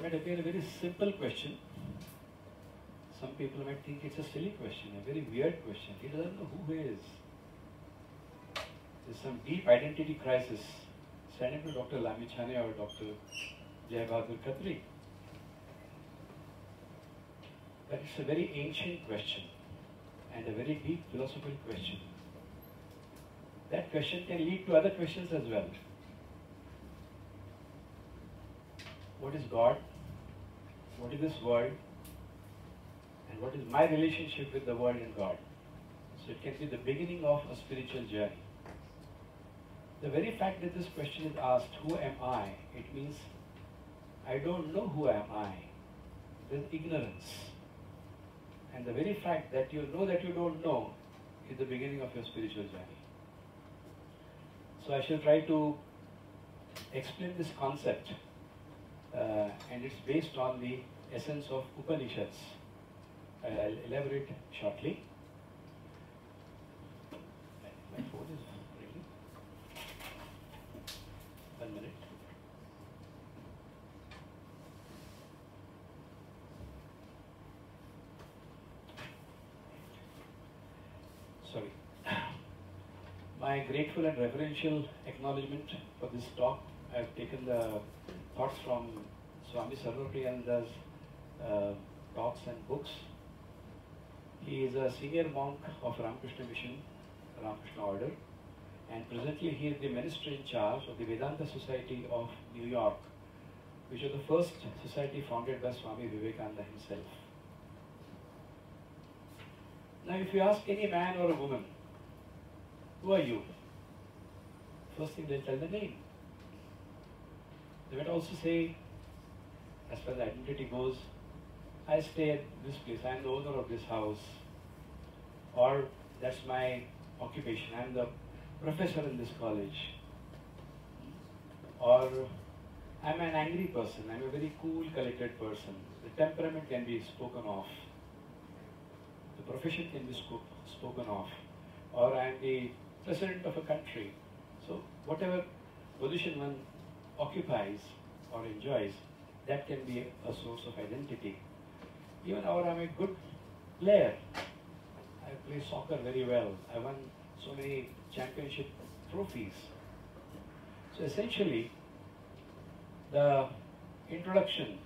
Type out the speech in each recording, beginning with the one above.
might appear a very simple question. Some people might think it's a silly question, a very weird question. He doesn't know who he is. There's some deep identity crisis. Send him to Dr. Lamichhane or Dr. Jaybahadur Khatri. But it's a very ancient question and a very deep philosophical question. That question can lead to other questions as well. What is God? What is this world? And what is my relationship with the world and God? So it can be the beginning of a spiritual journey. The very fact that this question is asked, who am I? It means I don't know who am I. There's ignorance. And the very fact that you know that you don't know is the beginning of your spiritual journey. So I shall try to explain this concept, and it's based on the essence of Upanishads. I'll elaborate shortly. My phone is ringing. 1 minute. Sorry. My grateful and reverential acknowledgement for this talk. I've taken the thoughts from Swami Sarvapriyananda's talks and books. He is a senior monk of Ramakrishna Mission, Ramakrishna Order, and presently he is the minister in charge of the Vedanta Society of New York, which was the first society founded by Swami Vivekananda himself. Now, if you ask any man or a woman, who are you? First thing they'll tell the name. They might also say, as far as identity goes, I stay at this place, I am the owner of this house, or that's my occupation, I am the professor in this college, or I am an angry person, I am a very cool, collected person. The temperament can be spoken of, the profession can be spoken of, or I am the president of a country. So whatever position one occupies or enjoys, that can be a source of identity. Even or I'm a good player. I play soccer very well. I won so many championship trophies. So essentially, the introduction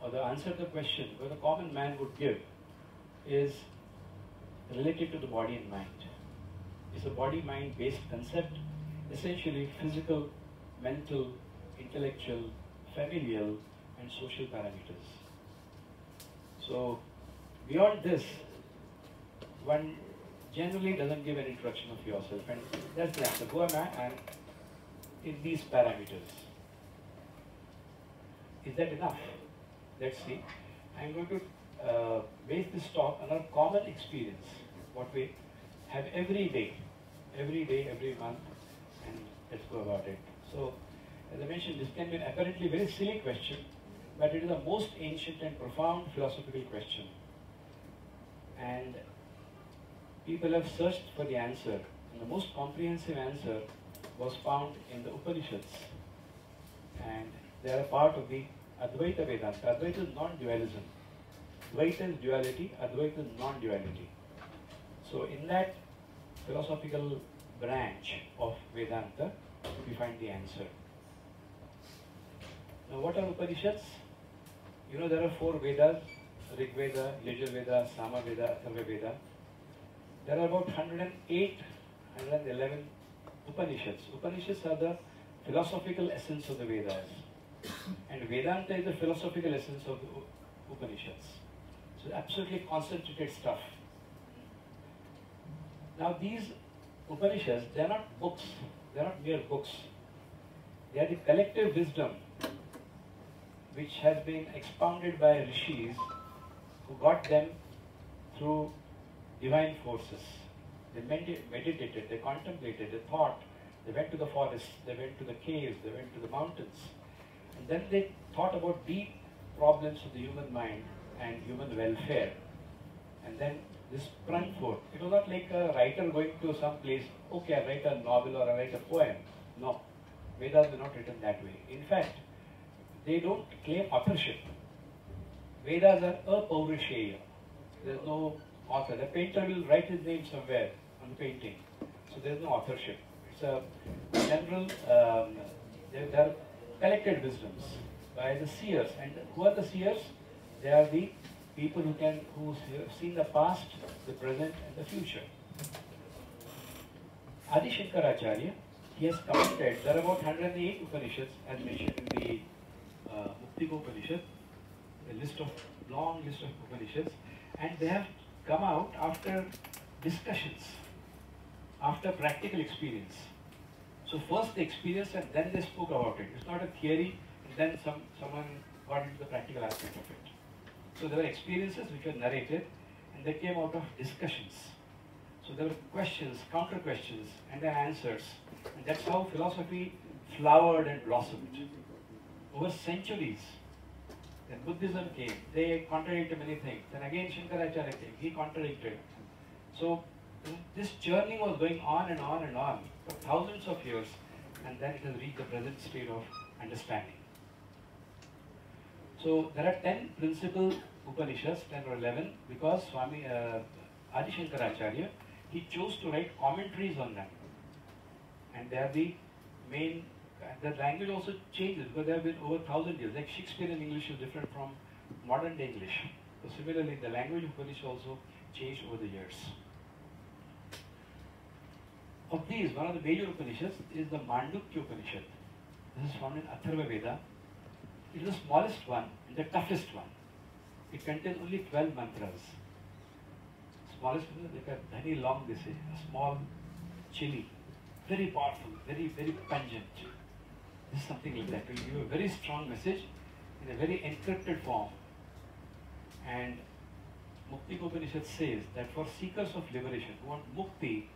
or the answer to the question what a common man would give is related to the body and mind. It's a body-mind based concept, essentially physical, mental, intellectual, familial, and social parameters. So, beyond this, one generally doesn't give an introduction of yourself, and that's the answer. Who am I? I'm in these parameters. Is that enough? Let's see. I'm going to base this talk on a common experience, what we have every day, every month, and let's go about it. So, as I mentioned, this can be an apparently very silly question, but it is the most ancient and profound philosophical question. And people have searched for the answer, and the most comprehensive answer was found in the Upanishads. And they are a part of the Advaita Vedanta. Advaita is non-dualism. Dvaita is duality, Advaita is non-duality. So in that philosophical branch of Vedanta, we find the answer. Now what are Upanishads? You know there are 4 Vedas, Rig Veda, Yajur Veda, Sama Veda, Atharva Veda. There are about 108, 111 Upanishads. Upanishads are the philosophical essence of the Vedas. And Vedanta is the philosophical essence of the Upanishads. So absolutely concentrated stuff. Now these Upanishads, they are not books, they are not mere books. They are the collective wisdom which has been expounded by rishis who got them through divine forces. They meditated, they contemplated, they thought, they went to the forests, they went to the caves, they went to the mountains. And then they thought about deep problems of the human mind and human welfare. And then this sprung forth. It was not like a writer going to some place, okay, I write a novel or I write a poem. No, Vedas were not written that way. In fact, they don't claim authorship. Vedas are apaurisheya. There's no author. The painter will write his name somewhere on the painting. So there's no authorship. It's a general, they are collected wisdoms by the seers. And who are the seers? They are the people who have seen the past, the present, and the future. Adi Shankaracharya, he has commented, there are about 108 Upanishads as mentioned in the Muktika Upanishad, a long list of Upanishads, and they have come out after discussions, after practical experience. So first they experienced and then they spoke about it. It's not a theory and then someone got into the practical aspect of it. So there were experiences which were narrated and they came out of discussions. So there were questions, counter questions, and then answers. And that's how philosophy flowered and blossomed. Over centuries, then Buddhism came, they contradicted many things. Then again Shankaracharya came, he contradicted. So this journey was going on and on and on for thousands of years, and then it has reached the present state of understanding. So there are 10 principal Upanishads, 10 or 11, because Swami Adi Shankaracharya, he chose to write commentaries on them. And they are the main, the language also changes because they have been over 1,000 years. Like Shakespearean English is different from modern day English. So similarly, the language of Upanishad also changed over the years. Of these, one of the major Upanishads is the Mandukya Upanishad. This is found in Atharva Veda. It is the smallest one and the toughest one. It contains only 12 mantras. Smallest one, like a very long, they say, a small chili. Very powerful, very, very pungent. This is something like that. It will give a very strong message in a very encrypted form. And Muktika Upanishad says that for seekers of liberation, who want mukti,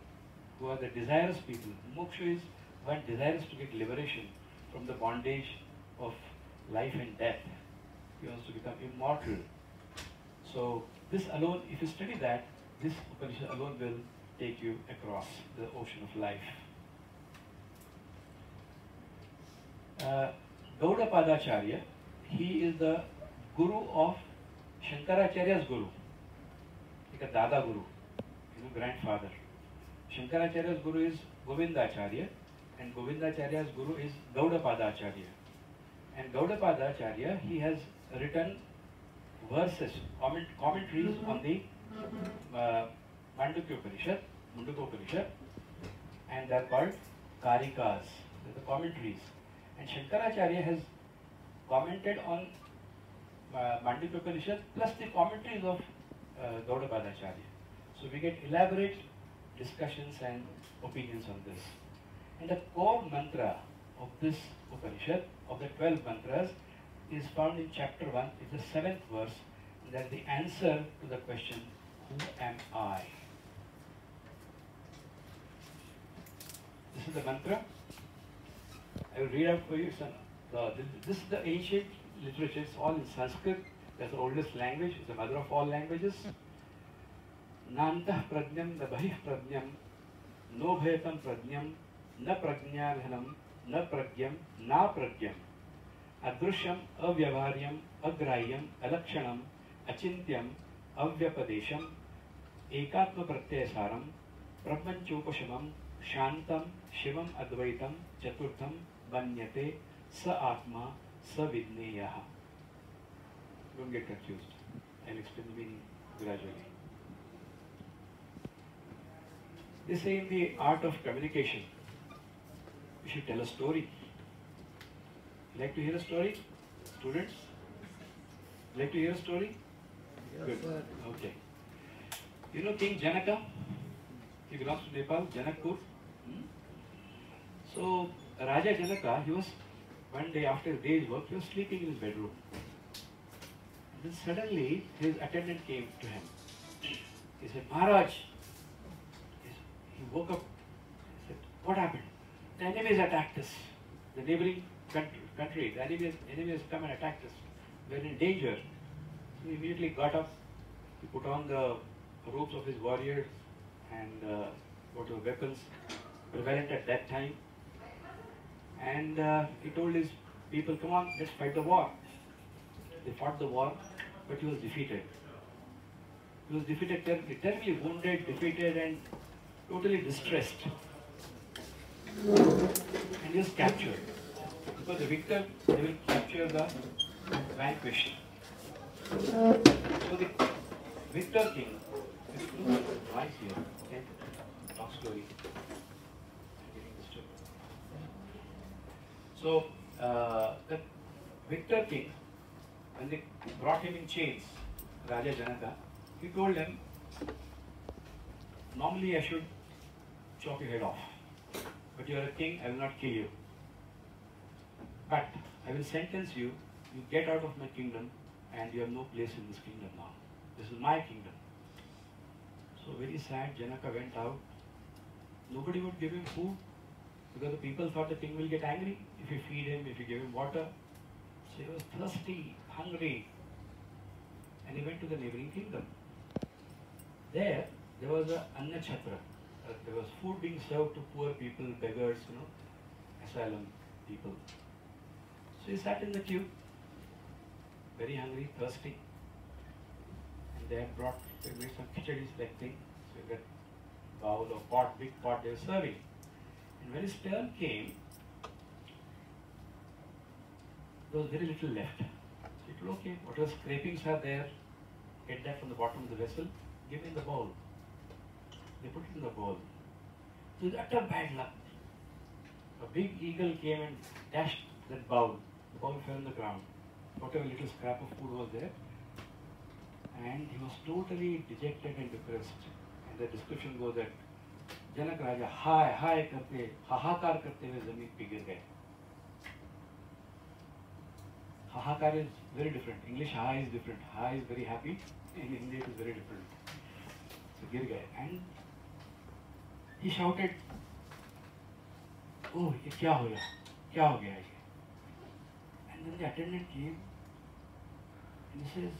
who are the desirous people, moksha is one desirous to get liberation from the bondage of life and death. He wants to become immortal. So this alone, if you study that, this Upanishad alone will take you across the ocean of life. Gaudapadacharya, he is the guru of Shankaracharya's guru, like a Dada guru, grandfather. Shankaracharya's guru is Govindacharya, and Govindacharya's guru is Gaudapadacharya. And Gaudapadacharya, he has written verses, commentaries on the Mandukya Upanishad, and they are called Karikas, the commentaries. And Shankaracharya has commented on Mandukya Upanishad plus the commentaries of Gaudapadacharya. So we get elaborate discussions and opinions on this. And the core mantra of this Upanishad, of the 12 mantras, is found in chapter 1, it's the 7th verse, and that's the answer to the question, who am I? This is the mantra. I will read out for you. This is the ancient literature, it's all in Sanskrit, that's the oldest language, it's the mother of all languages. Nantah prajnam na bahih prajnam, no bhetam prajnam, na prajnadhanam, na pragyam, na pragyam. Adrishyam, avyavaryam, agrahyam, alakshanam, achintyam, avyapadesham, ekatma pratyasaram, brahmanchopashamam, shantam, shivam advaitam, chaturtham, banyate, sa atma, sa vidneyaha. Don't get confused. I'll explain the meaning gradually. They say in the art of communication, you should tell a story. Like to hear a story? Students? Like to hear a story? Yes, good. Sir. Okay. You know King Janaka? He belongs to Nepal, Janakpur. So, Raja Janaka, he was, one day after his day's work, he was sleeping in his bedroom. Then suddenly, his attendant came to him. He said, Maharaj, he woke up, he said, what happened? The enemies attacked us. The neighboring country, the enemy has come and attacked us. We are in danger. So he immediately got up, he put on the robes of his warriors and what were weapons prevalent at that time. And he told his people, come on, let's fight the war. They fought the war but he was defeated. He was defeated, terribly wounded, defeated, and totally distressed. And he was captured. Because the victor, they will capture the vanquished. So the victor king, is too noise here. Okay? Talk slowly. I'm getting disturbed. So the victor king, when they brought him in chains, Raja Janaka, he told him, normally I should chop your head off, but you are a king, I will not kill you. But I will sentence you, you get out of my kingdom and you have no place in this kingdom now. This is my kingdom. So very sad, Janaka went out. Nobody would give him food because the people thought the king will get angry if you feed him, if you give him water. So he was thirsty, hungry, and he went to the neighboring kingdom. There was a Anna Chhatra. There was food being served to poor people, beggars, asylum people. So he sat in the queue, very hungry, thirsty, and they made some khichdi like thing. So you get bowl or pot, big pot they were serving. And when his turn came, there was very little left. So he told, okay, whatever scrapings are there, get that from the bottom of the vessel, give me the bowl. They put it in the bowl. It was utter bad luck. A big eagle came and dashed that bowl. The bowl fell on the ground. Whatever little scrap of food was there. And he was totally dejected and depressed. And the description goes that Janak Raja हाय करते हाहाकार करते हुए जमीन पे गिर गए. Hahakar is very different. English ha is different. Ha is very happy. In Hindi it is very different. So गिर गए. And he shouted, oh, ये क्या हो गया? क्या हो गया ये? And then the attendant came and he says,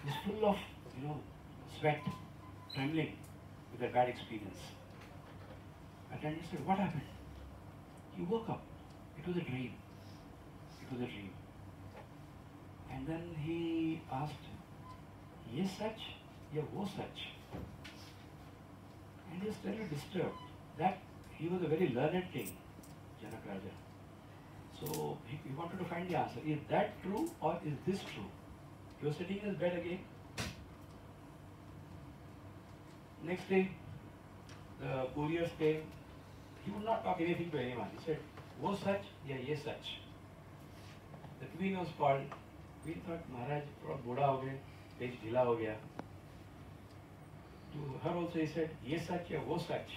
he's full of, sweat, trembling with a bad experience. Attendant said, what happened? He woke up. It was a dream. It was a dream. And then he asked, ye sach ya wo sach? And he was very disturbed. That he was a very learned king, Janak Raja. So he wanted to find the answer. Is that true or is this true? He was sitting in his bed again. Next day, the couriers came. He would not talk anything to anyone. He said, wo sach ya ye sach? The queen was called. Queen thought, Maharaj, थोड़ा बूढ़ा हो गए, page ढीला हो गया. To her also he said, ये सच या वो सच?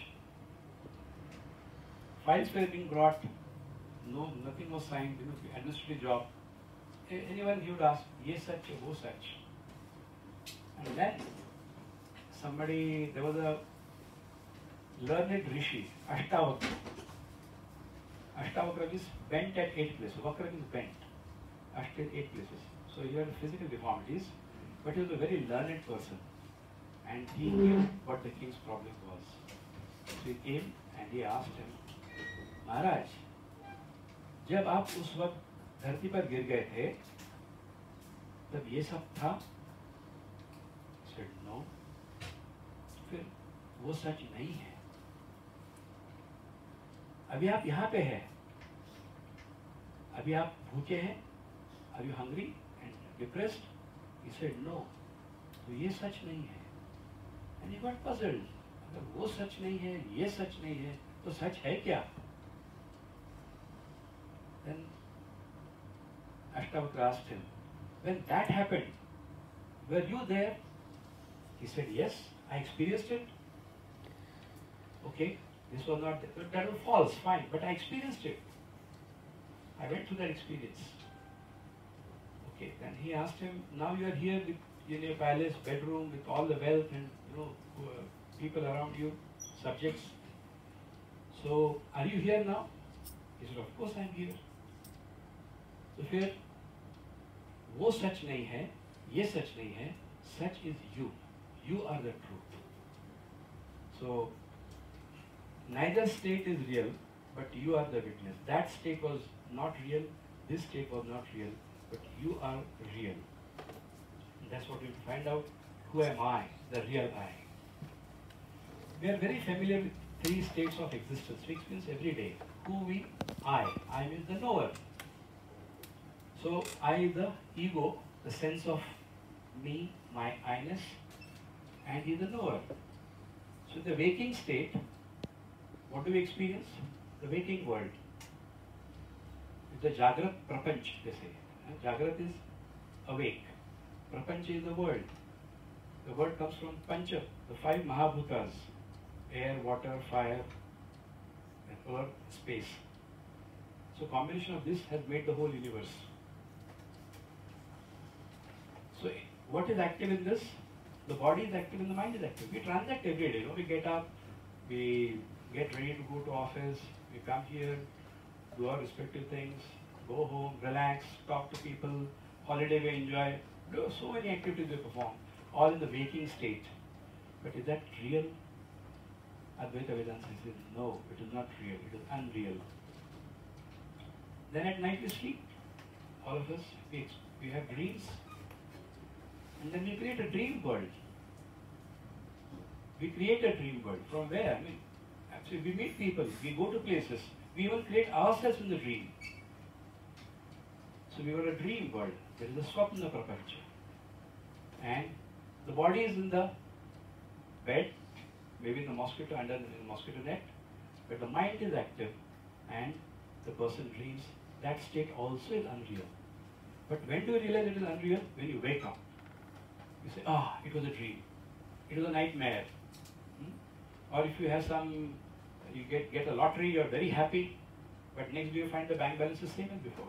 Files were being brought. No, nothing was signed. Administrative job. Anyone he would ask, ये सच या वो सच? And then there was a learned rishi, Ashtavakra. Ashtavakra is bent at 8 places. Vakra is bent at 8 places. So he had physical deformities, but he was a very learned person. And he knew what the king's problem was. So he came and he asked him, Maharaj, जब आप उस वक्त धरती पर गिर गए थे, तब ये सब था? He said, no. फिर वो सच नहीं है. अभी आप यहाँ पे हैं. अभी आप भूखे हैं? Are you hungry and depressed? He said, no. तो ये सच नहीं है. And he got puzzled. अगर वो सच नहीं है, ये सच नहीं है, तो सच है क्या? Then Ashtavakra asked him, when that happened, were you there? He said, yes, I experienced it. Okay, this was not, that was false, fine, but I experienced it. I went through that experience. Okay, then he asked him, now you are here in your palace, bedroom, with all the wealth and people around you, subjects. So, are you here now? He said, of course I am here. So फिर वो सच नहीं है, ये सच नहीं है, such is you. You are the truth. So neither state is real, but you are the witness. That state was not real, this state was not real, but you are real. And that's what we find out. Who am I? The real I. We are very familiar with three states of existence. We experience every day. Who we? I. I means the knower. So I, the ego, the sense of me, my I-ness, and he, the knower. So in the waking state, what do we experience? The waking world. The Jagrat Prapanch, they say. Jagrat is awake. Prapanch is the world. The word comes from Pancha, the five Mahabhutas: air, water, fire, and earth, space. So combination of this has made the whole universe. So what is active in this? The body is active and the mind is active. We transact every day. We get up, we get ready to go to office, we come here, do our respective things, go home, relax, talk to people, holiday we enjoy, do so many activities we perform, all in the waking state. But is that real? Advaita Vedanta says, no, it is not real, it is unreal. Then at night we sleep. All of us, we have dreams. And then we create a dream world. We create a dream world. From where? I mean, actually we meet people, we go to places, we even create ourselves in the dream. So we were a dream world. There is a Swapna Prapancha. And the body is in the bed, maybe in the mosquito, under the mosquito net, but the mind is active and the person dreams. That state also is unreal. But when do you realize it is unreal? When you wake up. You say, it was a dream. It was a nightmare. Or if you have you get a lottery, you're very happy, but next day you find the bank balance is same as before.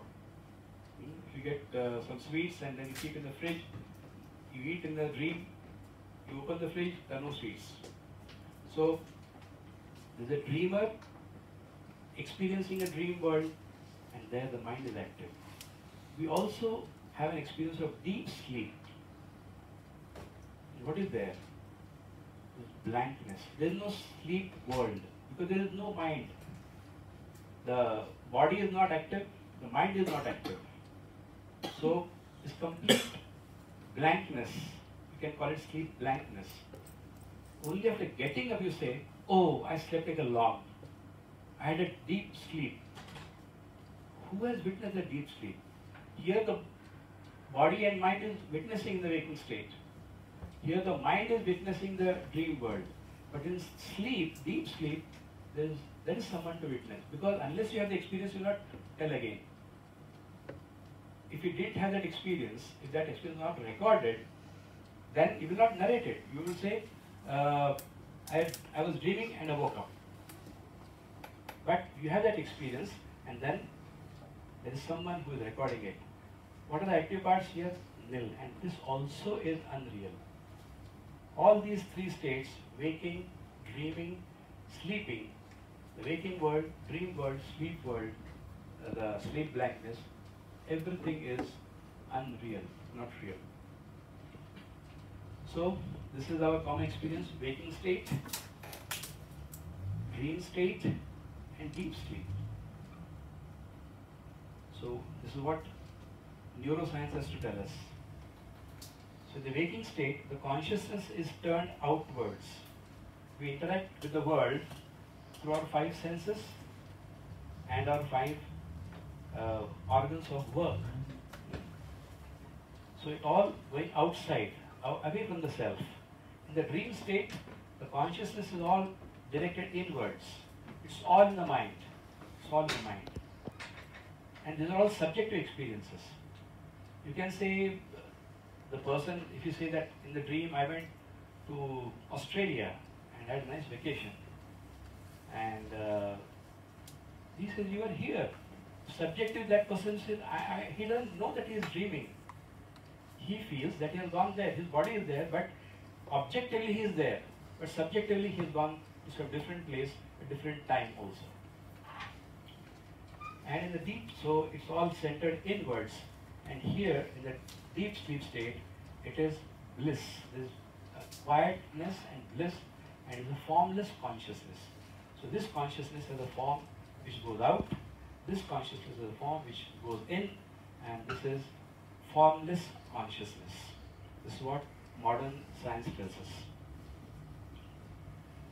If you get some sweets and then you keep in the fridge, you eat in the dream, you open the fridge, there are no sweets. So, there's a dreamer experiencing a dream world, and there the mind is active. We also have an experience of deep sleep. What is there? Blankness. There is no sleep world because there is no mind. The body is not active, the mind is not active. So, it's complete blankness. You can call it sleep blankness. Only after getting up you say, oh, I slept like a log. I had a deep sleep. Who has witnessed a deep sleep? Here the body and mind is witnessing the waking state. Here the mind is witnessing the dream world. But in sleep, deep sleep, there is someone to witness. Because unless you have the experience, you will not tell again. If you didn't have that experience, if that experience is not recorded, then you will not narrate it. You will say, I was dreaming and I woke up. But you have that experience and then there is someone who is recording it. What are the active parts here? Nil. And this also is unreal. All these three states, waking, dreaming, sleeping, the waking world, dream world, sleep world, the sleep blankness, everything is unreal, not real. So, this is our common experience: waking state, dream state, and deep sleep. So, this is what neuroscience has to tell us. So, the waking state, the consciousness is turned outwards. We interact with the world through our five senses and our five organs of work. So, it all going outside, away from the self. In the dream state, the consciousness is all directed inwards. It's all in the mind. It's all in the mind. And these are all subjective experiences. You can say, the person, if you say that in the dream I went to Australia and had a nice vacation, and he says, you are here. Subjective, that person says, he doesn't know that he is dreaming. He feels that he has gone there, his body is there, but objectively he is there. But subjectively he has gone to some different place, a different time also. And in the deep, so it's all centered inwards. And here, in the deep sleep state, it is bliss. There's quietness and bliss, and it's a formless consciousness. So this consciousness has a form which goes out, this consciousness has a form which goes in, and this is formless consciousness. This is what modern science tells us.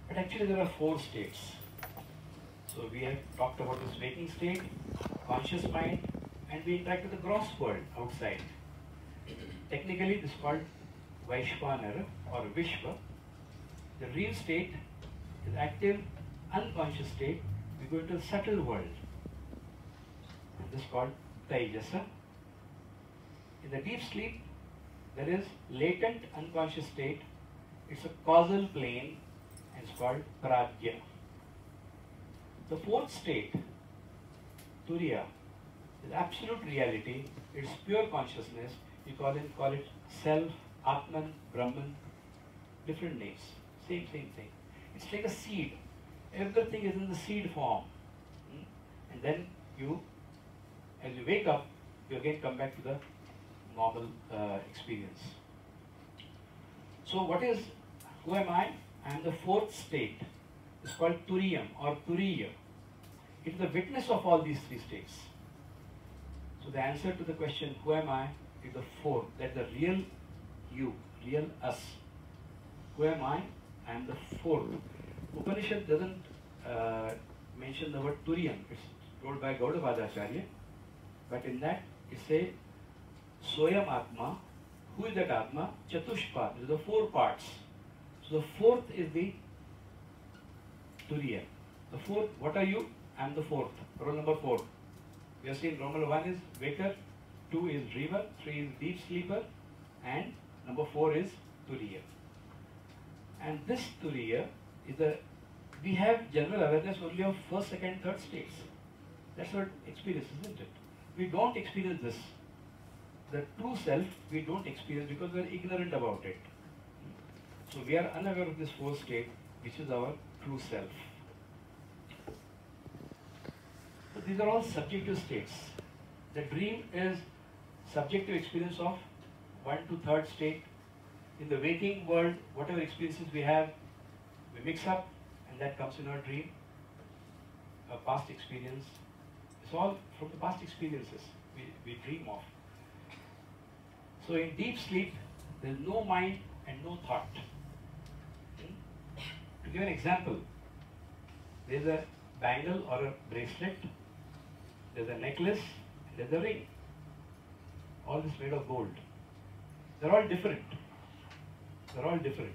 But actually there are 4 states. So we have talked about this waking state, conscious mind, and we interact with the gross world outside. Technically this is called Vaishvanara or Vishva. The real state is active, unconscious state. We go into the subtle world. And this is called Taijasa. In the deep sleep, there is latent unconscious state. It's a causal plane and it's called Prajna. The 4th state, Turiya, is absolute reality. It's pure consciousness. We call it self, Atman, Brahman, different names. Same thing. It's like a seed. Everything is in the seed form. And then as you wake up, you again come back to the normal experience. So who am I? I am the 4th state. It's called Turiyam or Turiya. It is the witness of all these 3 states. So the answer to the question, who am I, is the 4th. That's the real you, real us. Who am I? I am the 4th. Upanishad doesn't mention the word Turiyam. It's told by Gaudapadacharya. But in that, it says, Soyam Atma. Who is that Atma? Chatushpat. These are the 4 parts. So the 4th is the Turiya. The 4th, what are you? I am the 4th. Roll number 4. We have seen roll number 1 is waker, 2 is dreamer, 3 is deep sleeper, and number 4 is Turiya. And this Turiya is we have general awareness only of 1st, 2nd, 3rd states. That's what experience, isn't it? We don't experience this. The true self we don't experience because we are ignorant about it. So we are unaware of this 4th state, which is our true self. So these are all subjective states. The dream is subjective experience of 1 to 3rd state. In the waking world, whatever experiences we have, we mix up and that comes in our dream. A past experience. It's all from the past experiences we dream of. So in deep sleep, there is no mind and no thought. To give an example, there is a bangle or a bracelet, there is a necklace, and there is a ring. All this made of gold. They are all different. They are all different.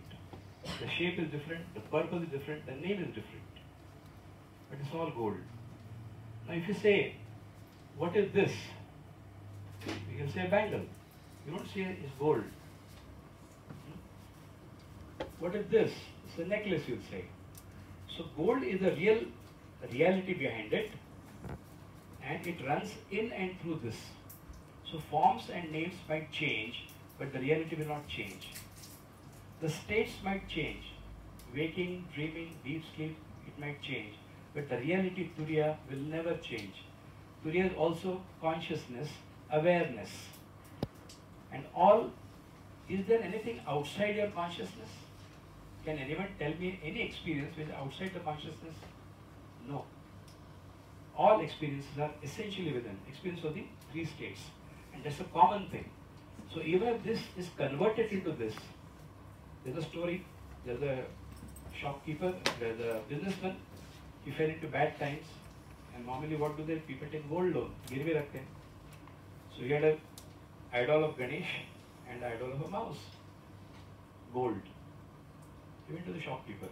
The shape is different, the purpose is different, the name is different. But it's all gold. Now if you say, what is this? You can say a bangle. You don't say it's gold. What is this? It's a necklace, you'll say. So gold is the real reality behind it, and it runs in and through this. So forms and names might change, but the reality will not change. The states might change. Waking, dreaming, deep sleep, it might change. But the reality, Turiya, will never change. Turiya is also consciousness, awareness. And is there anything outside your consciousness? Can anyone tell me any experience which is outside the consciousness? No. All experiences are essentially within. Experience of the 3 states. And that's a common thing. So even if this is converted into this, there's a story, there's a shopkeeper, there's a businessman, he fell into bad times, and normally what do they? People take gold loan, girve rakhte hain. So he had an idol of Ganesh and idol of a mouse, gold. He went to the shopkeeper,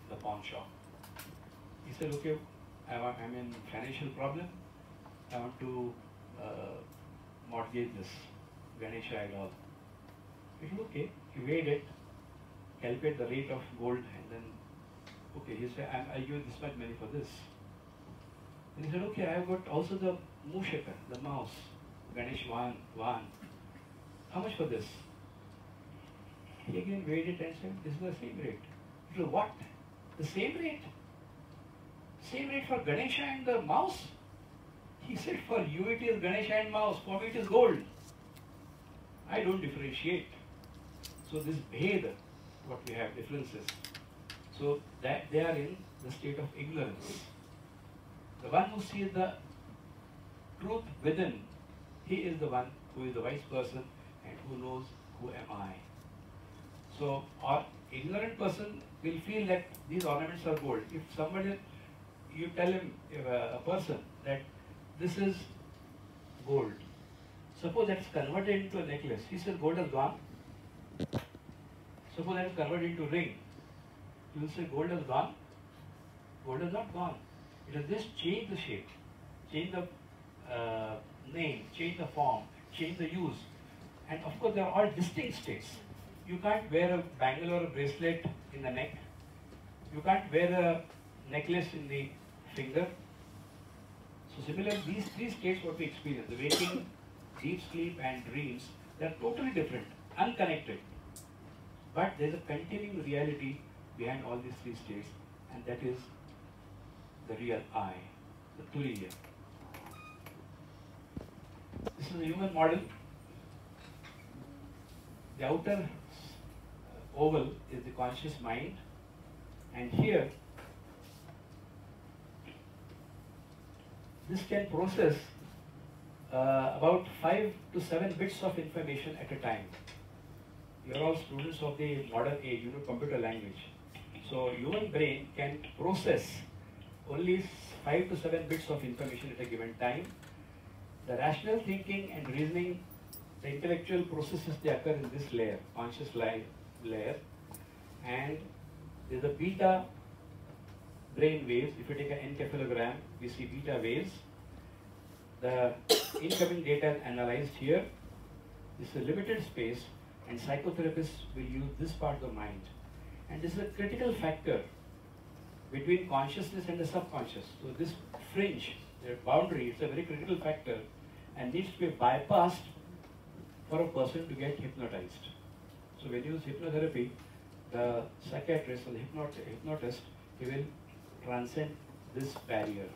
the pawn shop. He said, okay, I'm in financial problem, I want to mortgage this Ganesh idol. He said, okay, he weighed it, calculated the rate of gold, and then, okay, he said, I'll give you this much money for this. And he said, okay, I've got also the Mushaka, the mouse, Ganesh Van. How much for this? He again weighed it and said, this is the same rate. He said, what? The same rate? Same rate for Ganesha and the mouse? He said, for you it is Ganesha and mouse, for me it is gold. I don't differentiate. So this Bhed, what we have, differences. So that they are in the state of ignorance. The one who sees the truth within, he is the one who is the wise person, and who knows who am I. So our ignorant person will feel that these ornaments are gold. If somebody, you tell him, if a person, that this is gold, suppose that is converted into a necklace, he says gold has gone. Suppose that is converted into a ring, you will say gold has gone. Gold has not gone. It has just changed the shape, changed the name, changed the form, changed the use. And of course, they are all distinct states. You can't wear a bangle or a bracelet in the neck. You can't wear a necklace in the finger. So similarly, these three states what we experience, the waking, deep sleep and dreams, they are totally different, unconnected. But there is a continuing reality behind all these three states, and that is the real I, the Turiya. This is a human model. The outer oval is the conscious mind, and here this can process about 5 to 7 bits of information at a time. You are all students of the modern age, you know computer language. So human brain can process only 5 to 7 bits of information at a given time. The rational thinking and reasoning, the intellectual processes, they occur in this layer, conscious layer, and there is a beta brain waves. If you take an encephalogram, we see beta waves. The incoming data is analyzed here. This is a limited space, and psychotherapists will use this part of the mind. And this is a critical factor between consciousness and the subconscious. So this fringe, the boundary, it's a very critical factor and needs to be bypassed for a person to get hypnotized. So when you use hypnotherapy, the psychiatrist or the hypnotist, he will transcend this barrier.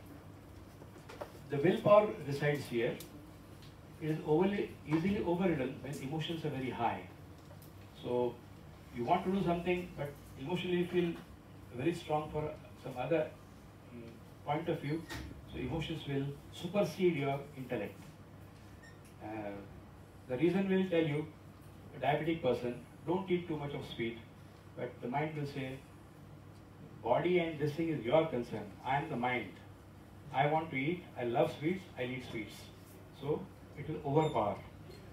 The willpower resides here. It is easily overridden when emotions are very high. So you want to do something, but emotionally you feel very strong for some other point of view. So emotions will supersede your intellect. The reason will tell you, a diabetic person, don't eat too much of sweet, but the mind will say, body and this thing is your concern. I am the mind. I want to eat, I love sweets, I eat sweets. So it will overpower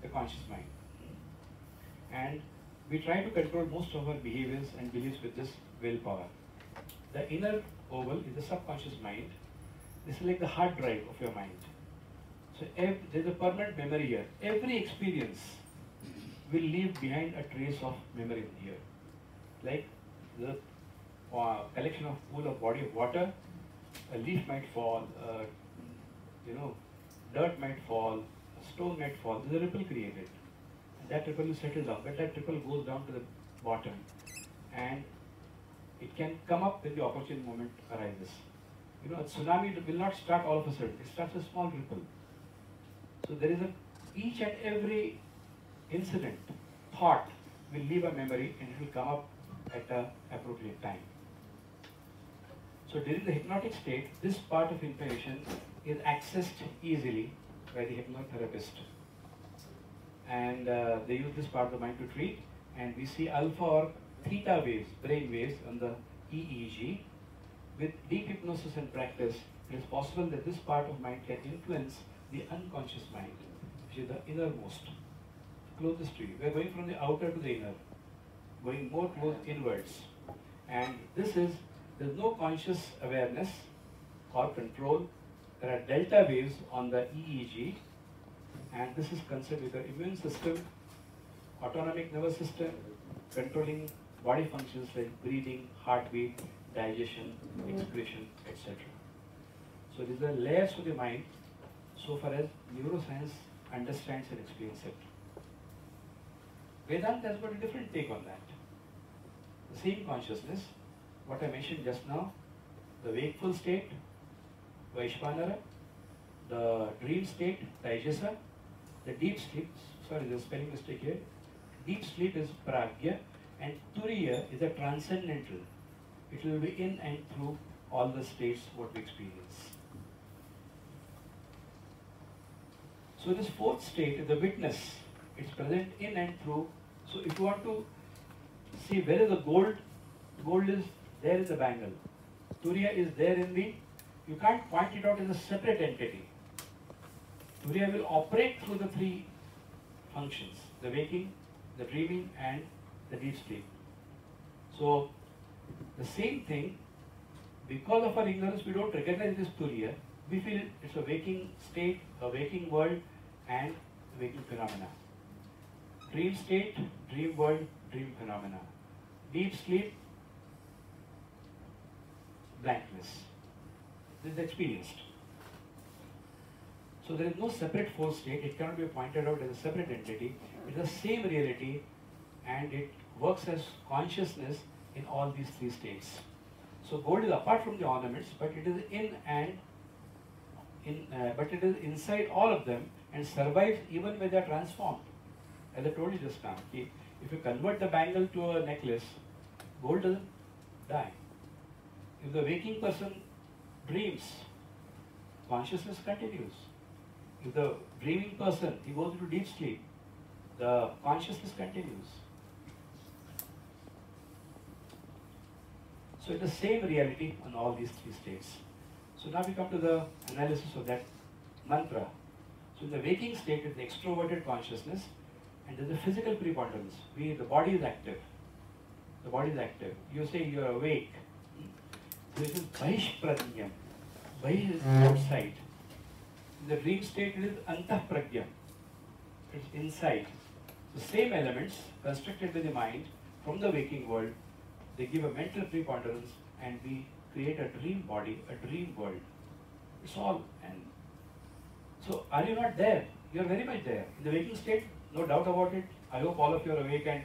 the conscious mind. And we try to control most of our behaviors and beliefs with this willpower. The inner oval is the subconscious mind. This is like the hard drive of your mind. So there is a permanent memory here. Every experience will leave behind a trace of memory here. Like the collection of pool of body of water, a leaf might fall, dirt might fall, a stone might fall. There's a ripple created. And that ripple will settle down, but that ripple goes down to the bottom. And it can come up when the opportune moment arises. You know, a tsunami will not start all of a sudden. It starts a small ripple. So there is each and every incident, thought will leave a memory and it will come up at an appropriate time. So during the hypnotic state, this part of information is accessed easily by the hypnotherapist. And they use this part of the mind to treat. And we see alpha or theta waves, brain waves on the EEG. With deep hypnosis and practice, it is possible that this part of mind can influence the unconscious mind, which is the innermost, closest to you. We are going from the outer to the inner, going more close inwards. And this is, there is no conscious awareness or control. There are delta waves on the EEG, and this is concerned with the immune system, autonomic nervous system, controlling body functions like breathing, heartbeat, digestion, excretion, etc. So these are layers of the mind so far as neuroscience understands and explains it. Vedanta has got a different take on that. The same consciousness, what I mentioned just now, the wakeful state, Vaishvanara, the dream state, Taijasa, the deep sleep, sorry there's a spelling mistake here, deep sleep is Pragya, and Turiya is a transcendental. It will be in and through all the states what we experience. So this fourth state is the witness. It's present in and through. So if you want to see where is the gold, gold is there in the bangle. Turiya is there in the, you can't point it out as a separate entity. Turiya will operate through the three functions, the waking, the dreaming and the deep sleep. So the same thing, because of our ignorance we don't recognize this Turiya. We feel it's a waking state, a waking world and waking phenomena. Dream state, dream world, dream phenomena. Deep sleep, blankness. This is experienced. So there is no separate fourth state. It cannot be pointed out as a separate entity. It is the same reality and it works as consciousness in all these three states. So gold is apart from the ornaments, but it is but it is inside all of them and survives even when they are transformed. As I told you just now, if you convert the bangle to a necklace, gold doesn't die. If the waking person dreams, consciousness continues. If the dreaming person, he goes into deep sleep, the consciousness continues. So it's the same reality on all these three states. So now we come to the analysis of that mantra. So in the waking state, it's the extroverted consciousness and there's a physical preponderance. The body is active. The body is active. You say you are awake. So it is Bahish Prajnam. Bahish is outside. In the dream state, it is Antah Pragyam. It's inside. The same elements constructed by the mind from the waking world, they give a mental preponderance and we create a dream body, a dream world. It's all. And so are you not there? You are very much there. In the waking state, no doubt about it. I hope all of you are awake and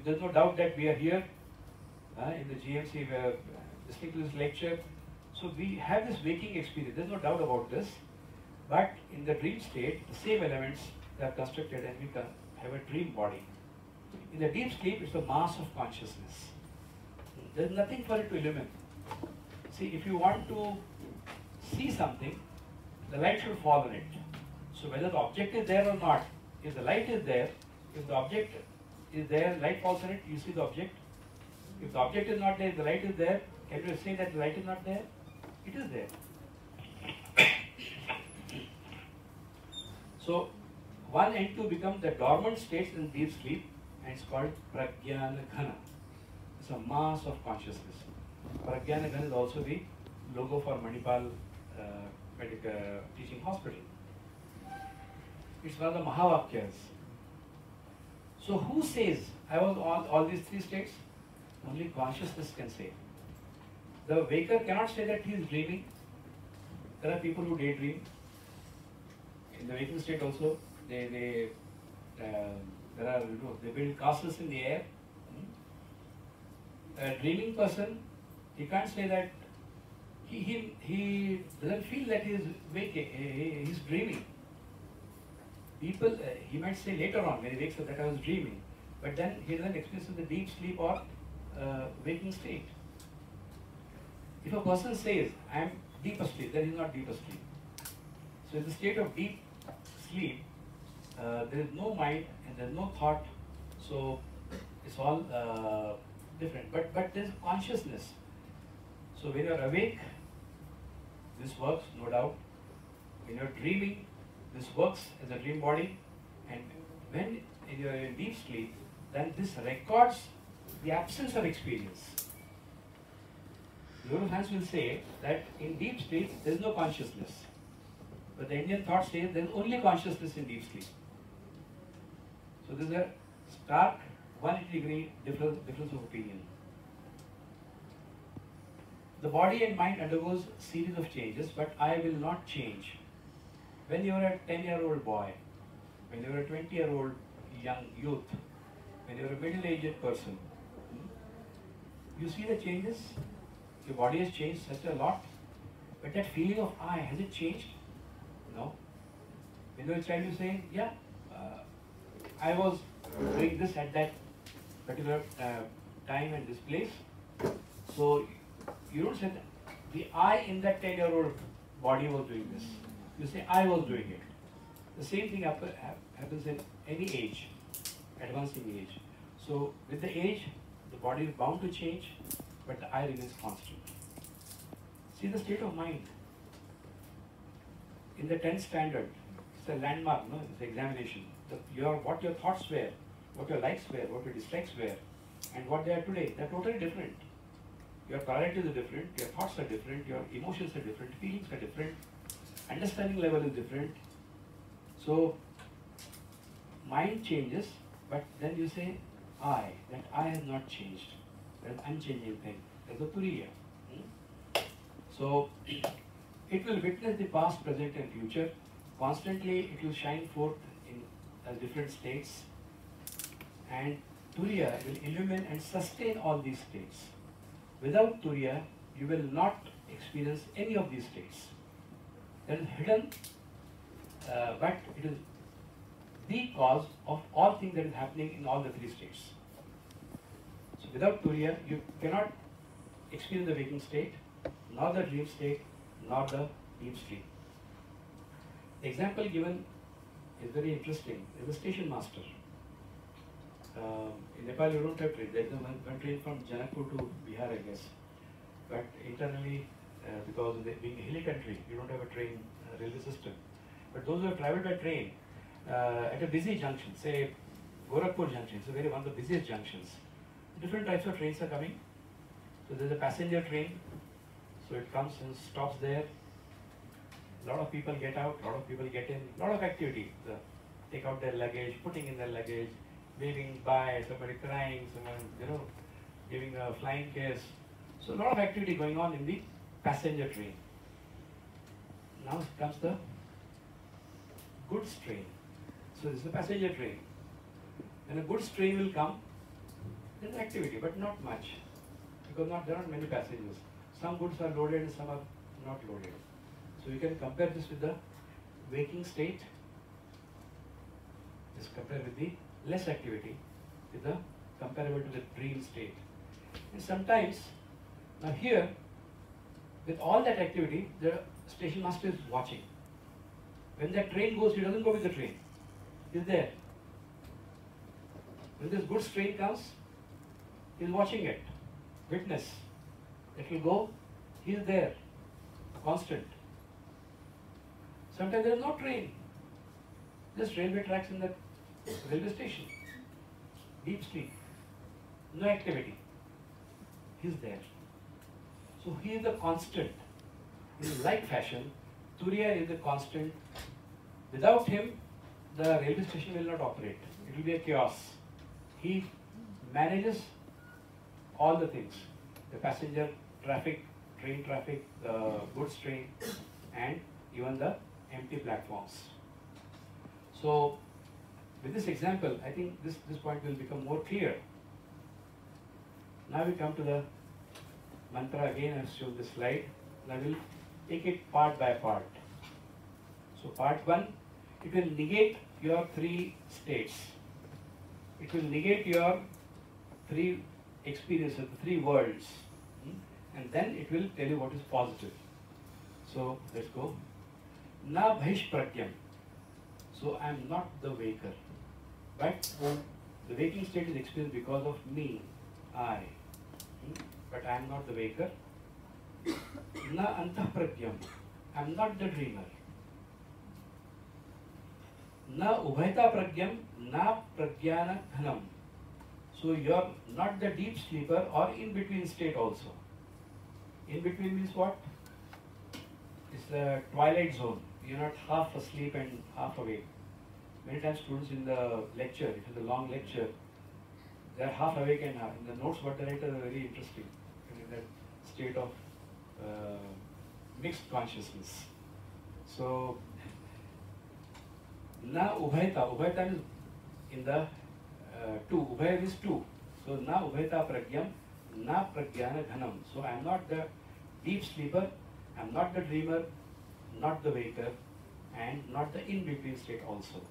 there's no doubt that we are here in the GMC where listening to this lecture. So we have this waking experience. There's no doubt about this. But in the dream state, the same elements are constructed and we can have a dream body. In the deep sleep, it's the mass of consciousness. There's nothing for it to illumine. See, if you want to see something, the light should fall on it. So whether the object is there or not, if the light is there, if the object is there, light falls on it, you see the object. If the object is not there, the light is there, can you say that the light is not there? It is there. So 1 and 2 become the dormant states in deep sleep and it's called Pragyana Ghana. It's a mass of consciousness. Pragyana Ghana is also the logo for Manipal Medical Teaching Hospital. It's one of the Mahavakyas. So who says I was on all these three states? Only consciousness can say. The waker cannot say that he is dreaming. There are people who daydream. In the waking state also, they build castles in the air. A dreaming person, he can't say that he doesn't feel that he is waking, he is dreaming. People, he might say later on when he wakes up that I was dreaming, but then he doesn't experience the deep sleep or waking state. If a person says I am deep asleep, then he is not deep asleep. So in the state of deep sleep, there is no mind and there is no thought, so it's all different. But there is consciousness. So when you are awake, this works, no doubt. When you are dreaming, this works as a dream body. And when you are in deep sleep, then this records the absence of experience. Neuroscience will say that in deep sleep, there is no consciousness. But the Indian thought says there is only consciousness in deep sleep. So there is a stark 180-degree difference of opinion. The body and mind undergoes a series of changes, but I will not change. When you are a 10-year-old boy, when you are a 20-year-old young youth, when you are a middle-aged person, you see the changes. Your body has changed such a lot, but that feeling of I, has it changed? No. When you are a child, you say, yeah, I was doing this at that particular time and this place. So you don't say that the I in that 10-year-old body was doing this. You say I was doing it. The same thing happens in any age, advancing age. So with the age, the body is bound to change, but the I remains constant. See the state of mind. In the 10th standard, it's a landmark, no? It's an examination. What your thoughts were, what your likes were, what your dislikes were, and what they are today, they're totally different. Your priorities are different, your thoughts are different, your emotions are different, feelings are different, understanding level is different. So, mind changes, but then you say, that I has not changed. That's an unchanging thing. That's a turiya. So, it will witness the past, present and future. Constantly, it will shine forth in different states. And turiya will illumine and sustain all these states. Without turiya, you will not experience any of these states. That is hidden, but it is the cause of all things that is happening in all the three states. So without turiya, you cannot experience the waking state, nor the dream state, nor the deep sleep. The example given is very interesting. There is a station master. In Nepal, you don't have train. There is one train from Janakpur to Bihar, I guess. But internally, because of being a hilly country, you don't have a train railway system. But those who have traveled by train at a busy junction, say Gorakhpur junction, so one of the busiest junctions, different types of trains are coming. So there's a passenger train, so it comes and stops there. A lot of people get out, a lot of people get in, a lot of activity. Take out their luggage, putting in their luggage, waving bye, somebody crying, someone, giving a flying kiss. So a lot of activity going on in the passenger train. Now comes the goods train. So this is the passenger train. When a goods train will come, there is activity, but not much, because there are not many passengers. Some goods are loaded and some are not loaded. So you can compare this with the waking state. Just compare with the less activity with the comparable to the dream state. And sometimes, now here, with all that activity, the station master is watching. When that train goes, he doesn't go with the train. He's there. When this goods train comes, he's watching it. Witness. It will go, he's there. Constant. Sometimes there is no train. Just railway tracks in the railway station. Deep sleep. No activity. He's there. So he is the constant. In like fashion, turiya is the constant. Without him, the railway station will not operate. It will be a chaos. He manages all the things. The passenger traffic, train traffic, the goods train, and even the empty platforms. So, with this example, I think this point will become more clear. Now we come to the mantra again. I've shown this slide. I will take it part by part. So, part 1, it will negate your 3 states. It will negate your 3 experiences, the 3 worlds. And then it will tell you what is positive. So, let's go. Na bhish pratyam. So, I am not the waker. But the waking state is experienced because of me, I. But I am not the waker. Na antah pratyam. I am not the dreamer. Na ubhaita pragyam, na pragyana dhanam. So you are not the deep sleeper or in between state also. In between means what? It's the twilight zone. You're not half asleep and half awake. Many times students in the lecture, if it's a long lecture, they're half awake and half. In the notes what they write are very interesting. In that state of mixed consciousness. So, na ubhaita. Ubhaita is in the 2. Ubhaya is 2. So, na ubhaita pragyam, na pragyana dhanam. So, I am not the deep sleeper, I am not the dreamer, not the waker, and not the in-between state also.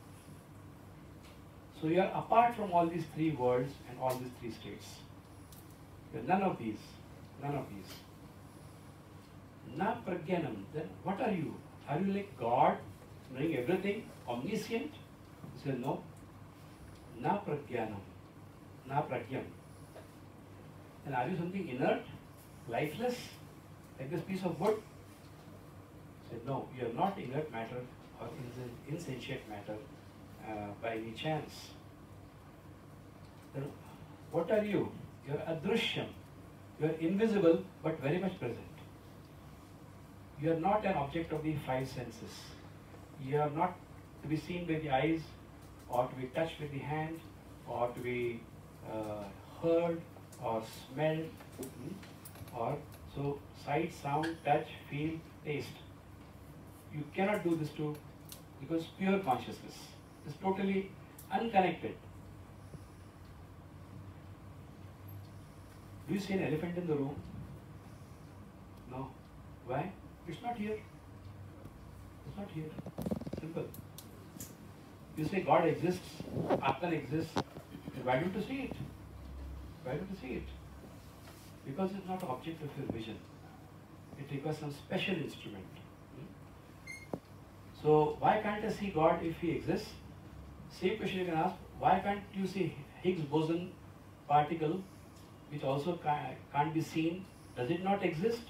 So, you are apart from all these 3 worlds and all these 3 states. None of these. None of these. Na pragyanam. Then what are you? Are you like God? knowing everything, omniscient? He says, no. Na pragyanam, na pragyam. And are you something inert, lifeless, like this piece of wood? He said, no, you are not inert matter or insentient matter by any chance. Then what are you? You are adrishyam. You are invisible but very much present. You are not an object of the five senses. You are not to be seen by the eyes, or to be touched with the hand, or to be heard or smelled, or so sight, sound, touch, feel, taste. You cannot do this too, because pure consciousness is totally unconnected. Do you see an elephant in the room? No. Why? It's not here. It's not here. Simple. You say God exists, Atman exists. Why don't you see it? Why don't you see it? Because it's not an object of your vision. It requires some special instrument. So why can't I see God if He exists? Same question you can ask, why can't you see Higgs boson particle, which also can't be seen? Does it not exist?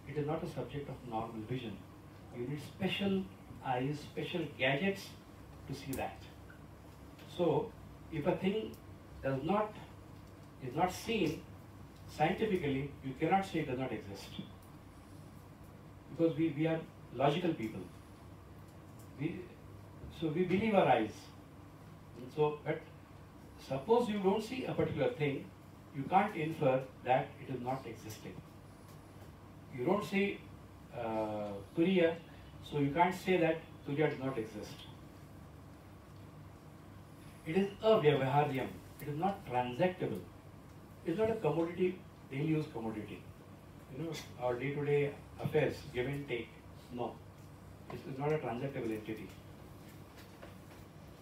It is not a subject of normal vision. You need special eyes, special gadgets to see that. So, if a thing is not seen scientifically, you cannot say it does not exist. Because we are logical people. So we believe our eyes. And so, but suppose you don't see a particular thing, you can't infer that it is not existing. You don't see Turiya, so you can't say that Turiya does not exist. It is avyavaharyam. It is not transactable. It is not a commodity, daily use commodity. You know, our day-to-day affairs, give and take. No. It is not a transactable entity.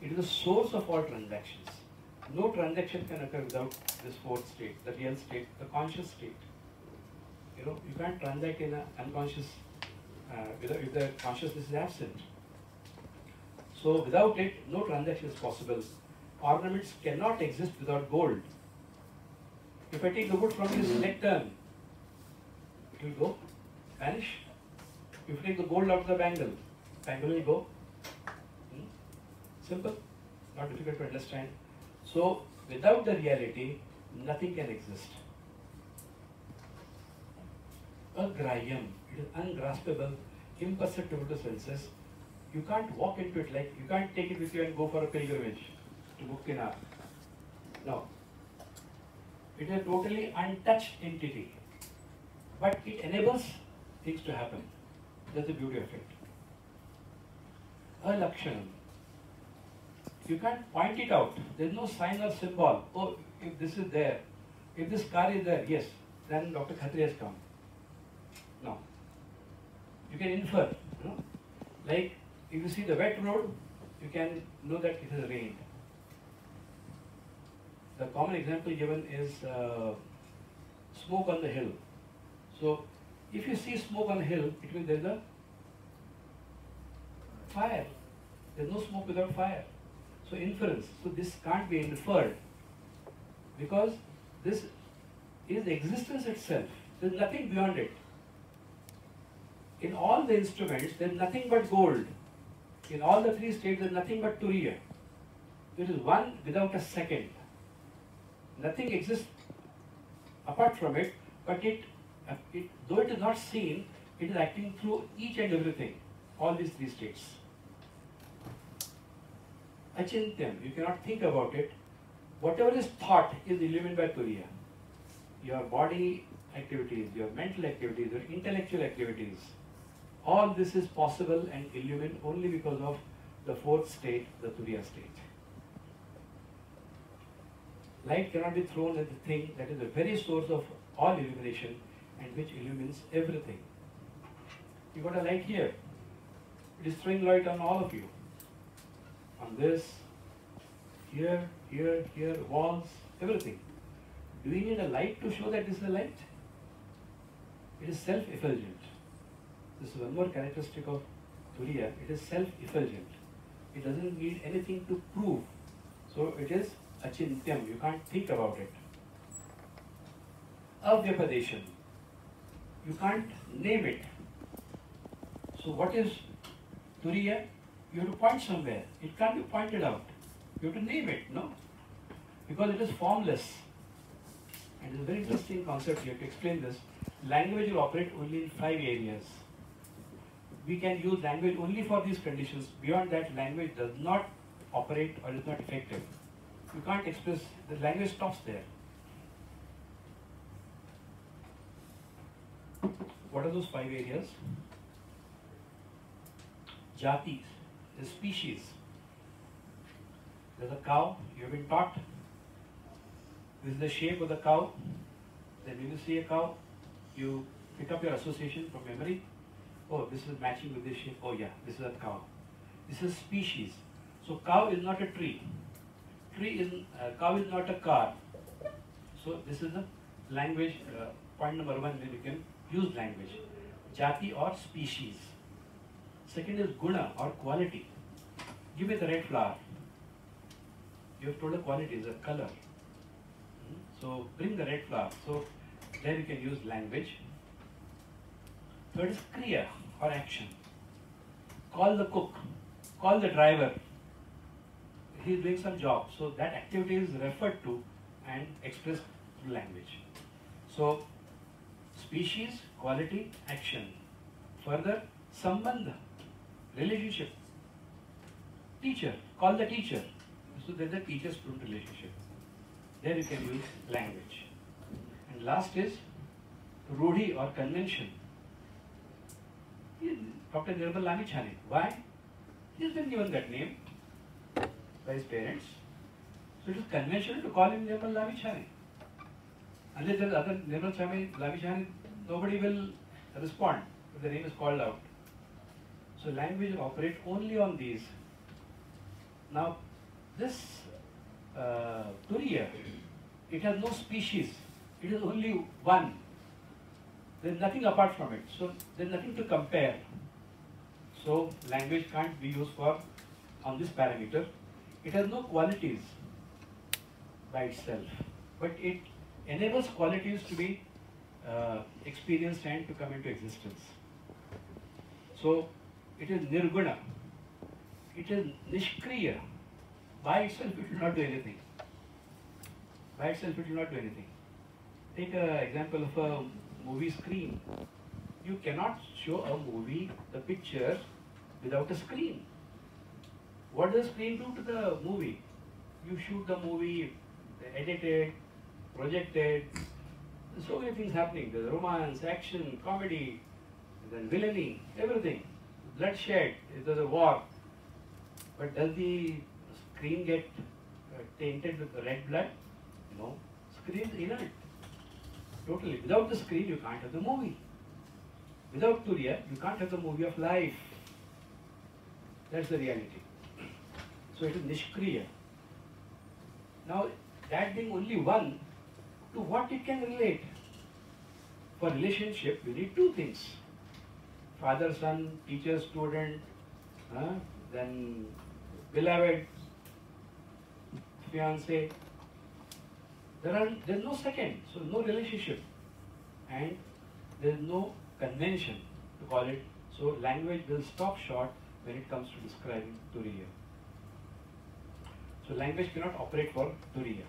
It is the source of all transactions. No transaction can occur without this fourth state, the real state, the conscious state. You know, you can't transact in an unconscious, if the consciousness is absent. So without it, no transaction is possible. Ornaments cannot exist without gold. If I take the wood from this lectern, it will go, vanish. If you take the gold out of the bangle will go. Simple, not difficult to understand. So without the reality, nothing can exist. Agrahyam, it is ungraspable, imperceptible to senses. You can't walk into it, like you can't take it with you and go for a pilgrimage to Buktinar. No. It is a totally untouched entity. But it enables things to happen. That's the beauty of it. Alakshanam. You can't point it out. There's no sign or symbol. Oh, if this is there, if this car is there, yes, then Dr. Khatri has come. No. You can infer. You know? Like, if you see the wet road, you can know that it has rained. The common example given is smoke on the hill. So, if you see smoke on the hill, it means there is a fire. There is no smoke without fire. So, inference. So, this can't be inferred because this is existence itself. There is nothing beyond it. In all the instruments, there is nothing but gold. In all the three states, there is nothing but Turiya. There is one without a second. Nothing exists apart from it, but though it is not seen, it is acting through each and everything, all these three states. Achintyam, you cannot think about it. Whatever is thought is illumined by Turiya. Your body activities, your mental activities, your intellectual activities, all this is possible and illumined only because of the fourth state, the Turiya state. Light cannot be thrown at the thing that is the very source of all illumination and which illumines everything. You got a light here. It is throwing light on all of you. On this, here, walls, everything. Do we need a light to show that this is a light? It is self-effulgent. This is one more characteristic of Turiya, it is self-effulgent. It doesn't need anything to prove. So it is achintyam, you can't think about it. Avyapadesham, you can't name it. So what is Turiya? You have to point somewhere. It can't be pointed out. You have to name it, no? Because it is formless. And it's a very interesting concept. You have to explain this. Language will operate only in 5 areas. We can use language only for these conditions. Beyond that, language does not operate or is not effective. You can't express, the language stops there. What are those 5 areas? Jatis, the species. There's a cow, you've been taught. This is the shape of the cow. Then when you see a cow, you pick up your association from memory. Oh, this is matching with this shape. Oh yeah, this is a cow. This is species. So cow is not a tree. Cow is not a car. So this is the language, point number 1 where you can use language. Jati or species. Second is guna or quality. Give me the red flower. You have told a quality is a color. So bring the red flower. So there you can use language. Third is kriya or action. Call the cook. Call the driver. He is doing some job. So that activity is referred to and expressed through language. So species, quality, action. Further, sambandha, relationship. Teacher, call the teacher. So there's a teacher-student relationship. There you can use language. And last is rudhi or convention. Dr. Nirmal Lami Chhane. Why? He has been given that name by his parents. So it is conventional to call him Nirmal Lami Chhane. Unless there is other Nirmal Lami Chhane, nobody will respond if the name is called out. So language will operate only on these. Now, this Turiya, it has no species. It is only one. There is nothing apart from it. So there is nothing to compare. So language can't be used for on this parameter. It has no qualities by itself, but it enables qualities to be experienced and to come into existence. So it is nirguna. It is nishkriya. By itself it will not do anything. By itself it will not do anything. Take an example of a movie screen. You cannot show a movie, the picture, without a screen. What does the screen do to the movie? You shoot the movie, edit it, project it. There's so many things happening. There's romance, action, comedy, then villainy, everything. Bloodshed, there's a war. But does the screen get tainted with red blood? No. Screen is inert. Totally. Without the screen, you can't have the movie. Without Turiya, you can't have the movie of life. That's the reality. So it is nishkriya. Now, that being only one, to what it can relate? For relationship, we need 2 things. Father, son, teacher, student, then beloved, fiancé. There's no second, so no relationship. And there's no convention to call it. So language will stop short when it comes to describing Turiya. So language cannot operate for Turiya.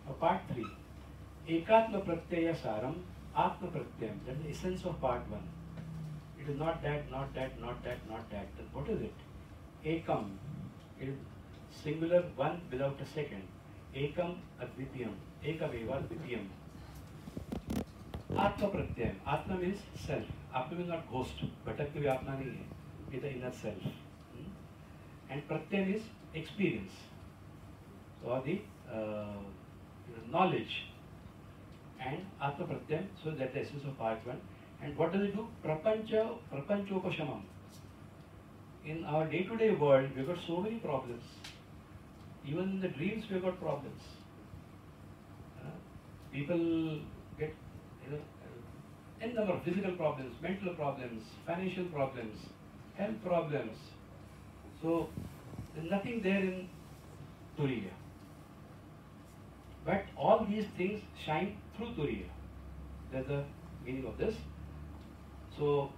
Now part 3. Ekatma pratyaya saram, atma pratyayam. That's the essence of part 1. It is not that, not that, not that, not that. Then what is it? Ekam is singular, one without a second. Ekam advitiyam. Ekameva advitiyam. Atma pratyayam. Atma means self. Atma means not ghost. Bhatakti bhi Atma nahi hai. It is the inner self. And pratyayam is experience. So the knowledge. And Atma pratyayam. So that's the essence of part 1. And what does it do? Prapanchopashamam. In our day-to-day world, we've got so many problems. Even in the dreams, we've got problems. People get n number of physical problems, mental problems, financial problems, health problems. So there's nothing there in Turiya. But all these things shine through Turiya. That's the meaning of this. So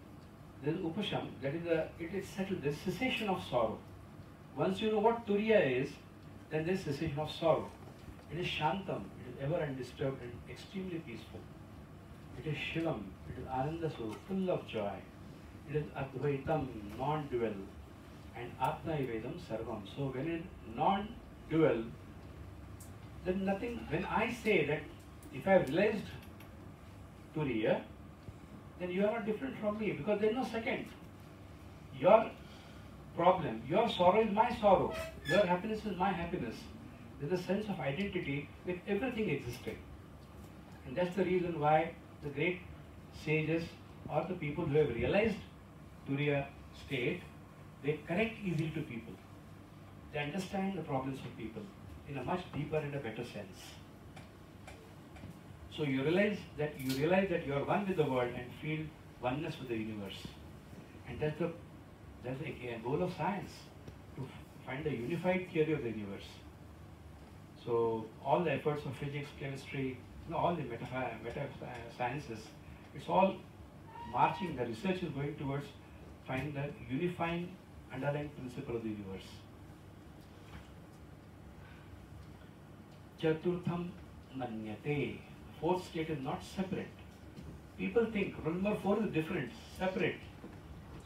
there is Upasham, that is it is settled, there is cessation of sorrow. Once you know what Turiya is, then there is cessation of sorrow. It is Shantam, it is ever undisturbed and extremely peaceful. It is Shivam, it is Ananda Swarup, full of joy. It is Advaitam, non-dual, and Atma Ivedam Sarvam. So when it is non-dual, then nothing, when I say that if I have realized Turiya, then you are not different from me, because there is no second. Your problem, your sorrow is my sorrow, your happiness is my happiness. There is a sense of identity with everything existing. And that's the reason why the great sages or the people who have realized Turiya state, they connect easily to people. They understand the problems of people in a much deeper and a better sense. So you realize that you are one with the world and feel oneness with the universe. And that's the goal of science, to find a unified theory of the universe. So all the efforts of physics, chemistry, all the meta sciences, it's all marching, the research is going towards finding the unifying underlying principle of the universe. Chaturtham manyate. Fourth state is not separate. People think rule number 4 is different, separate.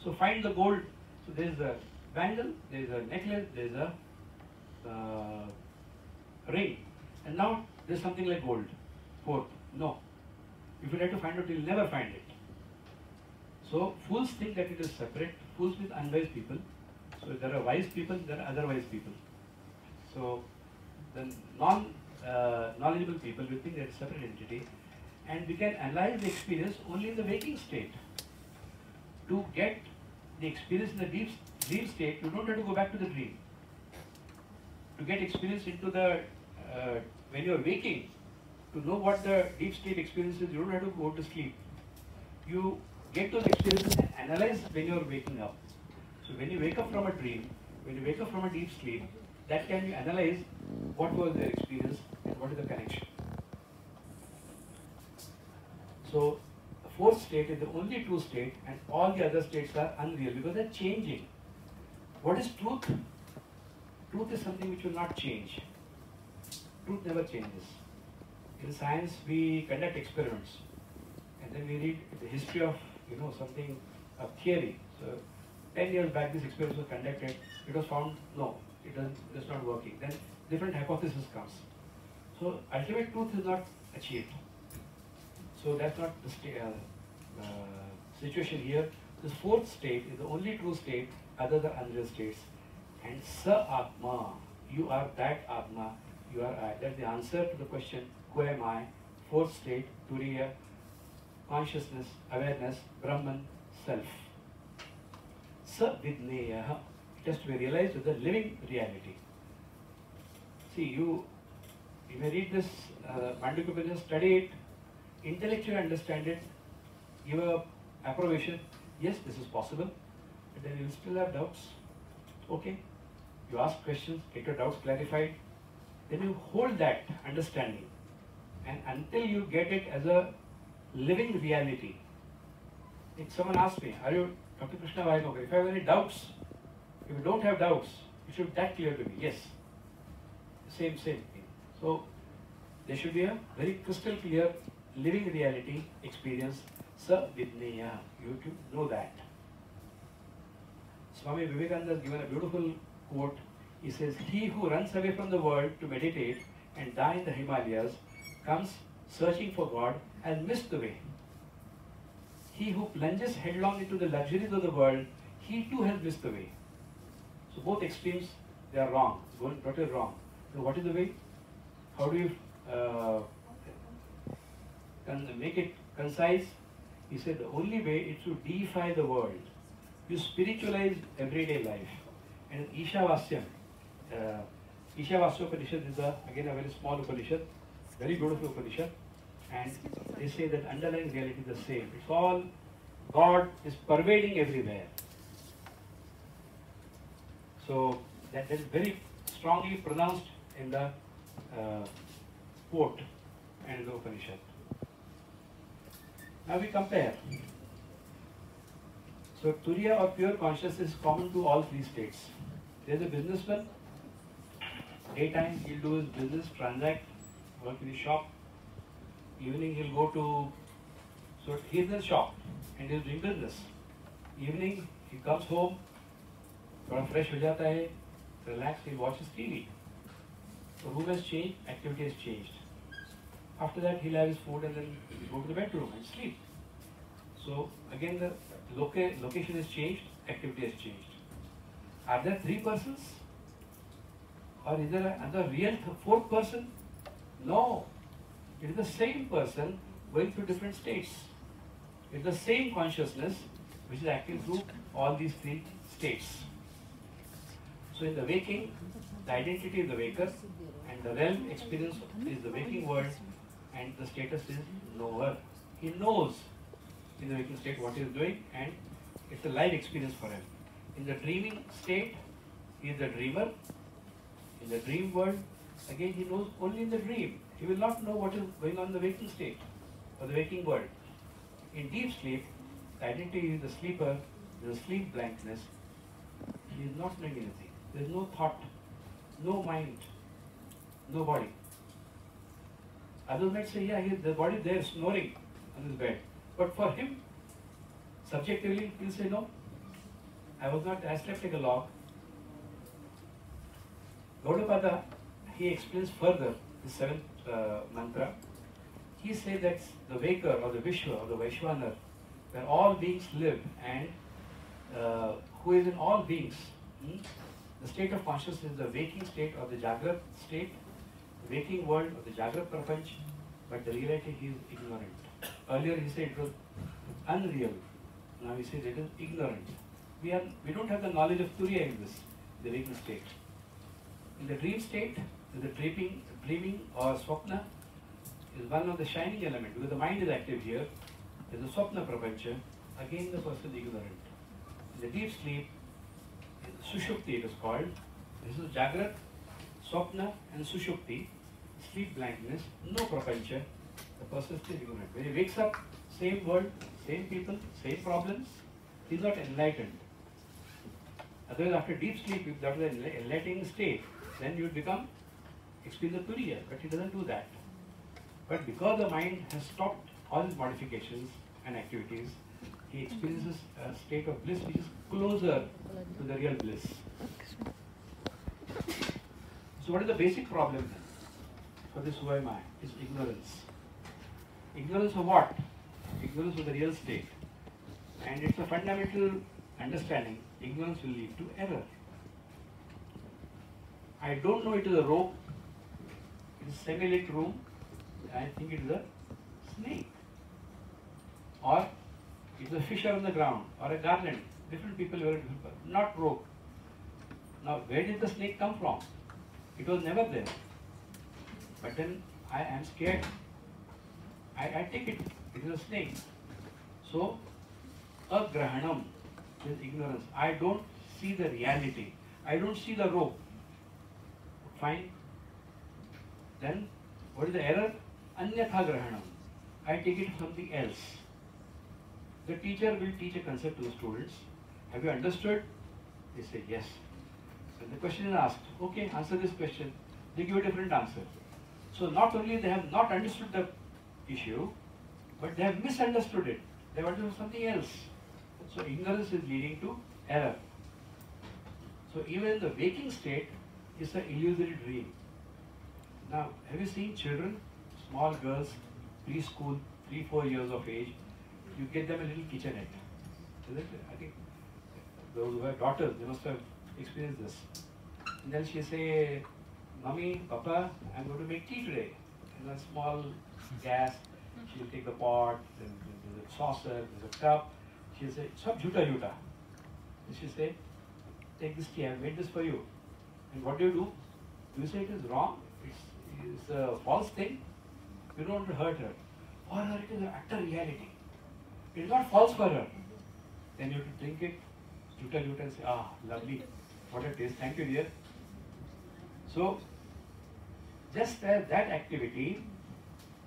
So find the gold. So there is a bangle, there is a necklace, there is a ring, and now there is something like gold. Fourth, no. If you try to find it, you will never find it. So fools think that it is separate. Fools means unwise people. So there are wise people, there are otherwise people. So the knowledgeable people will think that it's a separate entity, and we can analyze the experience only in the waking state. To get the experience in the dream state, you don't have to go back to the dream. To get experience into the when you are waking, to know what the deep state experience is, you don't have to go to sleep. You get those experiences and analyze when you are waking up. So when you wake up from a dream, when you wake up from a deep sleep, that can be analyzed what was their experience and what is the connection. So the fourth state is the only true state, and all the other states are unreal because they are changing. What is truth? Truth is something which will not change. Truth never changes. In science, we conduct experiments, and then we read the history of something, a theory. So 10 years back, this experiment was conducted. It was found no, it's not working. Then different hypothesis comes. So ultimate truth is not achieved. So that's not the situation here. This fourth state is the only true state, other than unreal states. And Sa Atma, you are that Atma, you are I. That's the answer to the question, who am I? Fourth state, Turiya, consciousness, awareness, Brahman, self. Sa Vidneya, it has to be realized as a living reality. See, you may read this Mandukya, study it, intellectually understand it, give a approbation, yes, this is possible, but then you will still have doubts. Okay, you ask questions, get your doubts clarified, then you hold that understanding, and until you get it as a living reality. If someone asks me, are you Dr. Krishna Wahegaonkar? If I have any doubts, if you don't have doubts, it should be that clear to me. Yes, same thing. So there should be a very crystal clear living reality experience. Sa Vidneya, you have to know that. Swami Vivekananda has given a beautiful quote. He says, he who runs away from the world to meditate and die in the Himalayas comes searching for God and missed the way. He who plunges headlong into the luxuries of the world, he too has missed the way. So both extremes, they are wrong, going totally wrong. So what is the way? How do you make it concise? He said the only way is to deify the world. You spiritualize everyday life. And Ishavasya Upanishad is again a very small Upanishad, very beautiful Upanishad. And they say that underlying reality is the same. It's all, God is pervading everywhere. So that is very strongly pronounced in the quote and the Upanishad. Now we compare. So Turiya or pure consciousness is common to all three states. There is a businessman. Daytime he'll do his business, transact, work in his shop. Evening he'll go to, so he's in the shop and he'll doing business. Evening he comes home, थोड़ा fresh हो जाता है, relax, he watches TV. So room has changed, activity has changed. After that he'll have his food and then go to the bedroom and sleep. So again the location has changed, activity has changed. Are there three persons? Or is there another real fourth person? No. It is the same person going through different states. It is the same consciousness which is acting through all these three states. So in the waking, the identity is the waker, and the realm experience is the waking world, and the status is knower. He knows in the waking state what he is doing, and it's a live experience for him. In the dreaming state, he is the dreamer. In the dream world, again he knows only in the dream. He will not know what is going on in the waking state or the waking world. In deep sleep, the identity is the sleeper, the sleep blankness. He is not knowing anything. There is no thought, no mind, no body. Others might say, yeah, the body there snoring on his bed. But for him, subjectively, he'll say, no, I slept like a log. Gaudapada, he explains further the seventh mantra. He says that the waker or the Vishwa or the Vaishwanar, where all beings live and who is in all beings. The state of consciousness is the waking state or the Jagrat state, the waking world or the Jagrat Prapanch, but the reality he is ignorant. Earlier he said it was unreal. Now he says it is ignorant. We don't have the knowledge of Turiya in this, the waking state. In the dream state, the dreaming or swapna is one of the shining elements because the mind is active here. There is a swapna prapancha, again the person is ignorant. In the deep sleep, sushupti it is called. This is Jagrat, swapna and sushupti, sleep blankness, no prapancha, the person is still ignorant. When he wakes up, same world, same people, same problems, he is not enlightened. Otherwise, after deep sleep, if that is an enlightening state, then you would become experience of Turiya, but he doesn't do that. But because the mind has stopped all his modifications and activities, he experiences a state of bliss which is closer to the real bliss. So what is the basic problem then for this who am I? Is ignorance. Ignorance of what? Ignorance of the real state. And it's a fundamental understanding. Ignorance will lead to error. I don't know it is a rope, it is a semi-lit room, I think it is a snake. Or it is a fish on the ground, or a garland. Different people wear different colors. Not rope. Now where did the snake come from? It was never there. But then I am scared. I take it, it is a snake. So, agrahanam is ignorance. I don't see the reality. I don't see the rope. Fine. Then, what is the error? Anyatha grahanam. I take it something else. The teacher will teach a concept to the students. Have you understood? They say yes. When the question is asked, okay, answer this question. They give a different answer. So not only they have not understood the issue, but they have misunderstood it. They have understood something else. So ignorance is leading to error. So even in the waking state, it's an illusory dream. Now, have you seen children, small girls, preschool, 3-4 years of age, you get them a little kitchenette. Isn't it? I think those who have daughters, they must have experienced this. And then she say, Mommy, Papa, I'm going to make tea today. In a small gas, she will take the pot, then there's a saucer, there's a cup. She'll say, Sab jhuta jhuta. And she'll say, take this tea, I made this for you. And what do? You say it is wrong, it's a false thing. You don't want to hurt her. For her, it is an utter reality. It is not false for her. Then you have to drink it, jhuta jhuta, and say, ah, lovely, what it is. Thank you, dear. So, just as that activity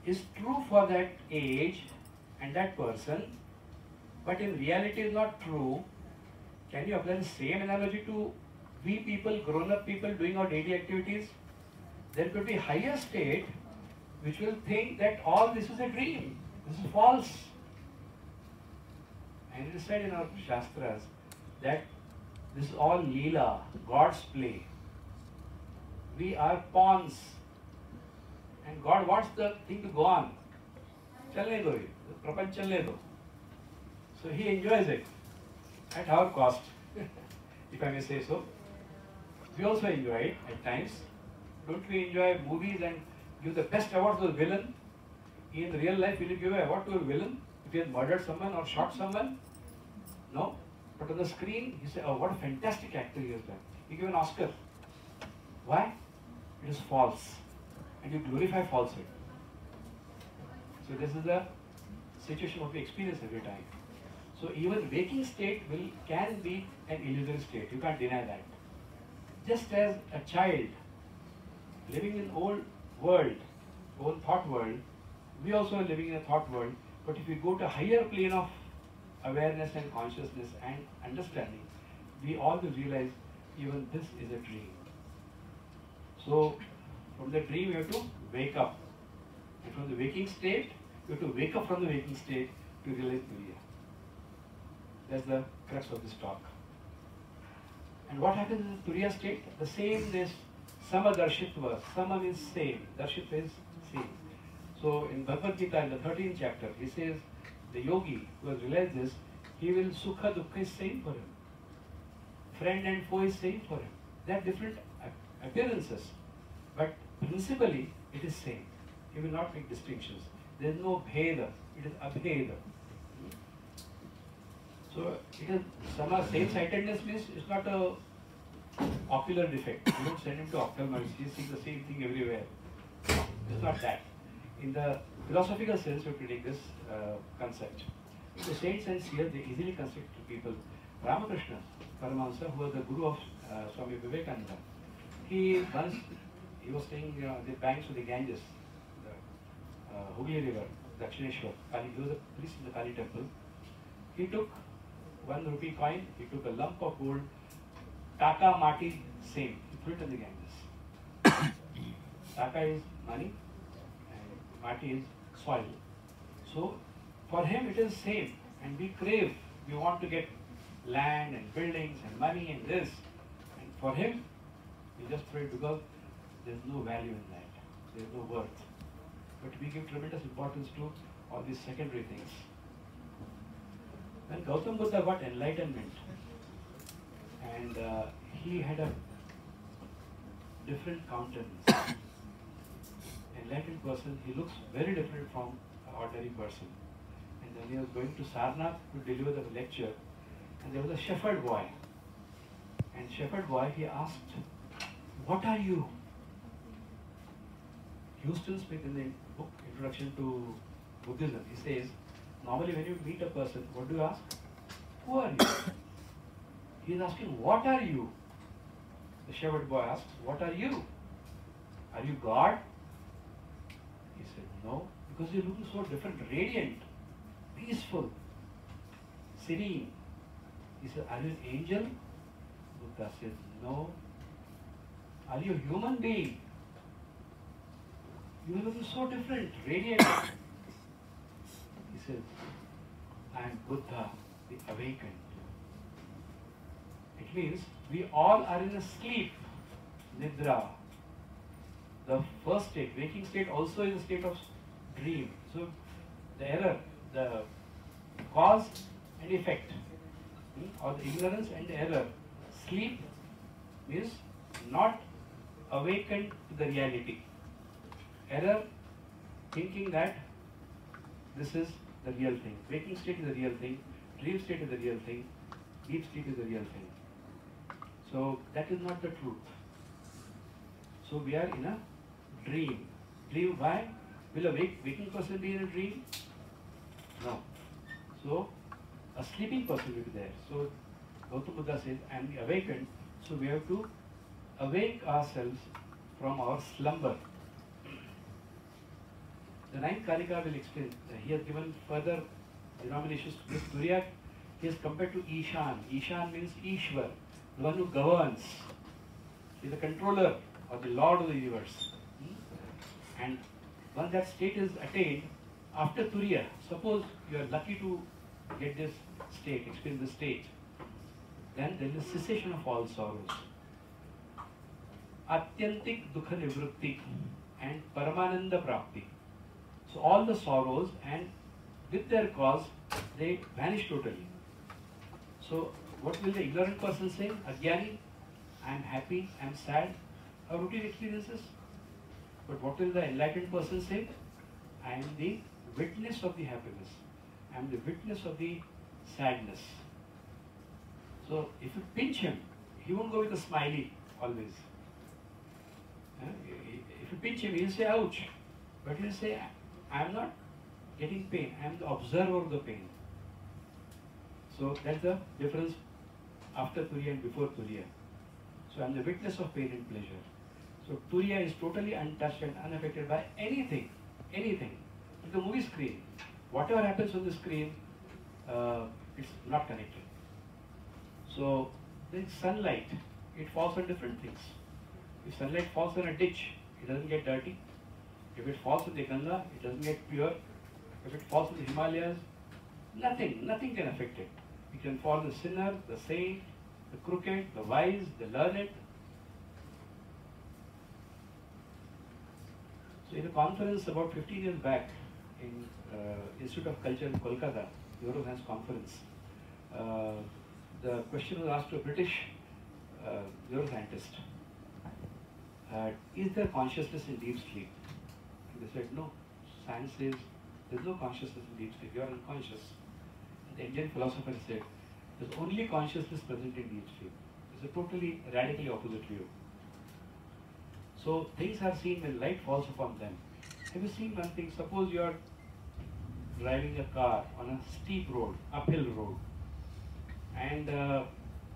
is true for that age and that person, but in reality is not true, can you apply the same analogy to we people, grown-up people doing our daily activities? There could be higher state which will think that all this is a dream, this is false. And it is said in our Shastras that this is all Leela, God's play. We are pawns. And God wants the thing to go on. Chalne do, prapanch chalne do. So He enjoys it at our cost, if I may say so. We also enjoy it at times. Don't we enjoy movies and give the best award to the villain? In real life, will you give an award to a villain if he has murdered someone or shot someone? No. But on the screen, you say, oh, what a fantastic actor he has done. You give an Oscar. Why? It is false. And you glorify falsehood. So this is the situation what we experience every time. So even waking state can be an illusory state. You can't deny that. Just as a child living in old world, old thought world, we also are living in a thought world. But if we go to a higher plane of awareness and consciousness and understanding, we all will realize even this is a dream. So from the dream you have to wake up. And from the waking state, you have to wake up from the waking state to realize Turiya. That's the crux of this talk. And what happens in the Turiya state? The same is Samadarshitva. Sama means same. Darshitva is same. So in Bhagavad Gita, in the 13th chapter, he says the yogi who has realized this, he will Sukha Dukkha is same for him. Friend and foe is same for him. They have different appearances, but principally it is same. He will not make distinctions. There is no bheda, it is abheda. So it is same-sightedness means it's not a ocular defect. You don't send him to ophthalmologist, he sees the same thing everywhere. It's not that. In the philosophical sense, you have to take this concept. The saints and seers, they easily construct to people. Ramakrishna, Paramahansa, who was the guru of Swami Vivekananda, he was staying on the banks of the Ganges, the Hooghly River, Dakshineshwar. He was a priest in the Kali temple. He took 1 rupee coin, he took a lump of gold, Taka Mati, same. He threw it in the Ganges. Taka is money and Mati is soil. So for him it is same, and we crave, we want to get land and buildings and money and this. And for him, we just throw it because there is no value in that. There is no worth. But we give tremendous importance to all these secondary things. When Gautam Buddha got enlightenment, and he had a different countenance. Enlightened person, he looks very different from an ordinary person. And then he was going to Sarnath to deliver the lecture, and there was a shepherd boy. And shepherd boy, he asked, "What are you?" Houston Smith, in the book Introduction to Buddhism, he says, normally when you meet a person, what do you ask? Who are you? He is asking, what are you? The shepherd boy asks, what are you? Are you God? He said, no, because you're looking so different, radiant, peaceful, serene. He said, are you an angel? Buddha said, no. Are you a human being? You are looking so different, radiant. He said, I am Buddha, the awakened. It means we all are in a sleep, nidra. The first state, waking state, also is a state of dream. So the error, the cause and effect, or the ignorance and the error. Sleep means not awakened to the reality. Error, thinking that this is the real thing. Waking state is the real thing. Dream state is the real thing. Deep sleep is the real thing. So that is not the truth. So we are in a dream. Dream, why? Will a waking person be in a dream? No. So a sleeping person will be there. So Gautam Buddha says, I am awakened, So we have to awake ourselves from our slumber. The ninth Karika will explain. He has given further denominations to this. Turiya, he has compared to Ishan. Ishan means Ishwar, the one who governs. He is the controller or the lord of the universe. And once that state is attained, after Turiya, suppose you are lucky to get this state, experience this state, then there is cessation of all sorrows. Atyantik dukha nivritti and paramananda prapti. So all the sorrows and with their cause, they vanish totally. So what will the ignorant person say? Agyani, I am happy, I am sad, our routine experiences. But what will the enlightened person say? I am the witness of the happiness. I am the witness of the sadness. So if you pinch him, he won't go with a smiley always. If you pinch him, he'll say ouch. But he'll say, I am not getting pain, I am the observer of the pain. So that's the difference after Turiya and before Turiya. So I am the witness of pain and pleasure. So Turiya is totally untouched and unaffected by anything, anything. Like the movie screen, whatever happens on the screen, it's not connected. So the sunlight, it falls on different things. If sunlight falls on a ditch, it doesn't get dirty. If it falls on the Ganga, it doesn't get pure. If it falls on the Himalayas, nothing can affect it. It can fall on the sinner, the saint, the crooked, the wise, the learned. So in a conference about 15 years back in Institute of Culture in Kolkata, Euroscience conference, the question was asked to a British neuroscientist, is there consciousness in deep sleep? And they said, no, science says there is no consciousness in deep sleep, you are unconscious. And the Indian philosopher said, there is only consciousness present in deep sleep. It's a totally, radically opposite view. So things are seen when light falls upon them. Have you seen one thing? Suppose you are driving a car on a steep road, uphill road, and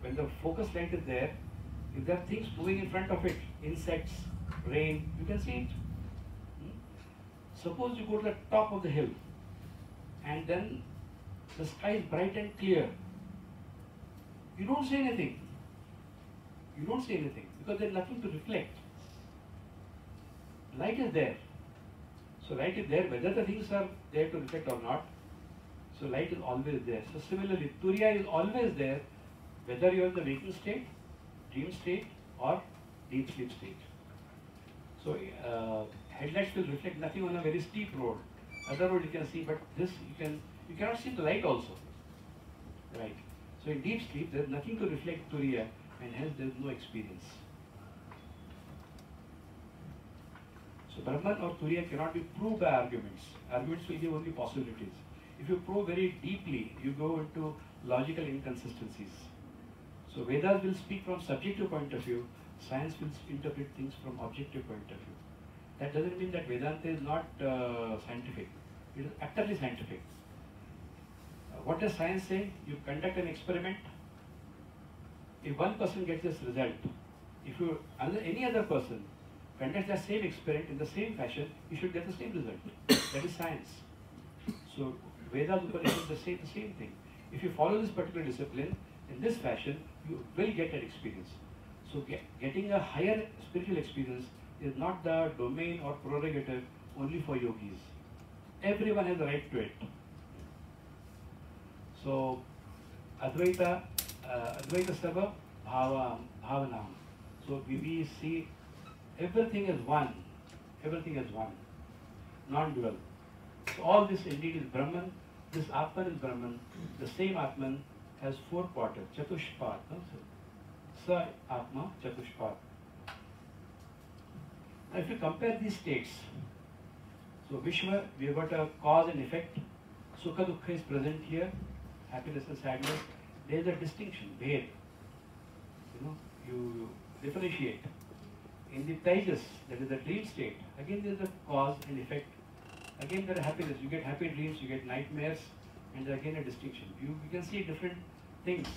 when the focus light is there, if there are things moving in front of it, insects, rain, you can see it. Suppose you go to the top of the hill and then the sky is bright and clear. You don't say anything. You don't say anything because there is nothing to reflect. Light is there. So light is there whether the things are there to reflect or not. So light is always there. So similarly, Turiya is always there whether you are in the waking state, dream state or deep sleep state. So headlights will reflect nothing on a very steep road. Other road you can see, but this you cannot see the light also. Right. So in deep sleep there is nothing to reflect Turiya and hence there is no experience. So Brahman or Turiya cannot be proved by arguments. Arguments will give only possibilities. If you probe very deeply, you go into logical inconsistencies. So Vedas will speak from subjective point of view, science will interpret things from objective point of view. That doesn't mean that Vedanta is not scientific. It is utterly scientific. What does science say? You conduct an experiment. If one person gets this result, if you any other person conducts the same experiment in the same fashion, you should get the same result. That is science. So Vedas Upanishads the same thing. If you follow this particular discipline in this fashion, you will get an experience. So getting a higher spiritual experience is not the domain or prerogative only for yogis. Everyone has the right to it. So Advaita Sarva Bhavanam. So we see everything as one. Everything as one. Non-dual. So all this indeed is Brahman. This Atman is Brahman. The same Atman has four quarters. Chatushpat. No? Sa Atma Chatushpat. Now if you compare these states, so Vishwa, we have got a cause and effect. Sukha Dukkha is present here. Happiness and sadness. There is a distinction, bhed. You differentiate. In the Tejas, that is the dream state, again there is a cause and effect. Again there is happiness. You get happy dreams, you get nightmares, and there is again a distinction. You can see different things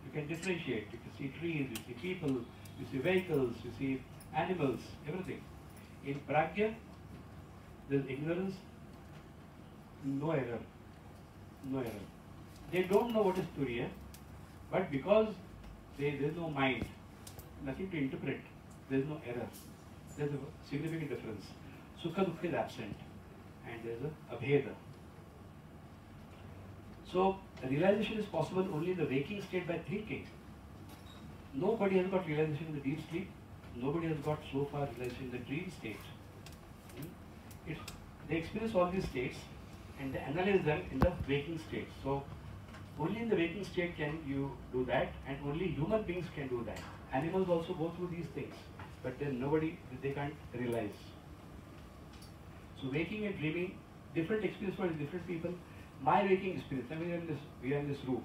You can differentiate. You can see trees, you see people, you see vehicles, you see animals, everything. In Pragya, there is ignorance, no error. No error. They don't know what is Turiya, but because there is no mind, nothing to interpret, there is no error. There is a significant difference. Sukha Dukha is absent, and there is a Abheda. So, realization is possible only in the waking state by thinking. Nobody has got realization in the deep sleep. Nobody has got so far realization in the dream state. They experience all these states and they analyze them in the waking state. So, only in the waking state can you do that, and only human beings can do that. Animals also go through these things, but then they can't realize. So, waking and dreaming, different experience for different people. My waking experience, I mean, we are in this room.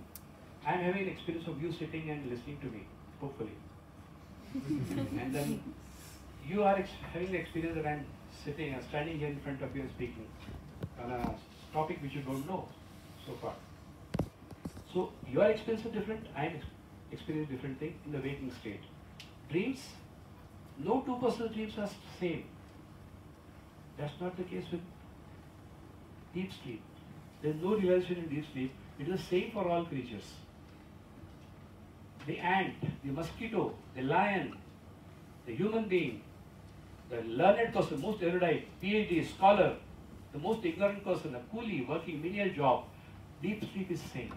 I am having an experience of you sitting and listening to me, hopefully. And then you are having the experience that I am standing here in front of you and speaking on a topic which you don't know so far. So your experience is different, I am experiencing different thing in the waking state. Dreams, no two person's dreams are same. That's not the case with deep sleep. There is no realization in deep sleep. It is the same for all creatures. The ant, the mosquito, the lion, the human being, the learned person, most erudite, PhD, scholar, the most ignorant person, a coolie working menial job, deep sleep is same.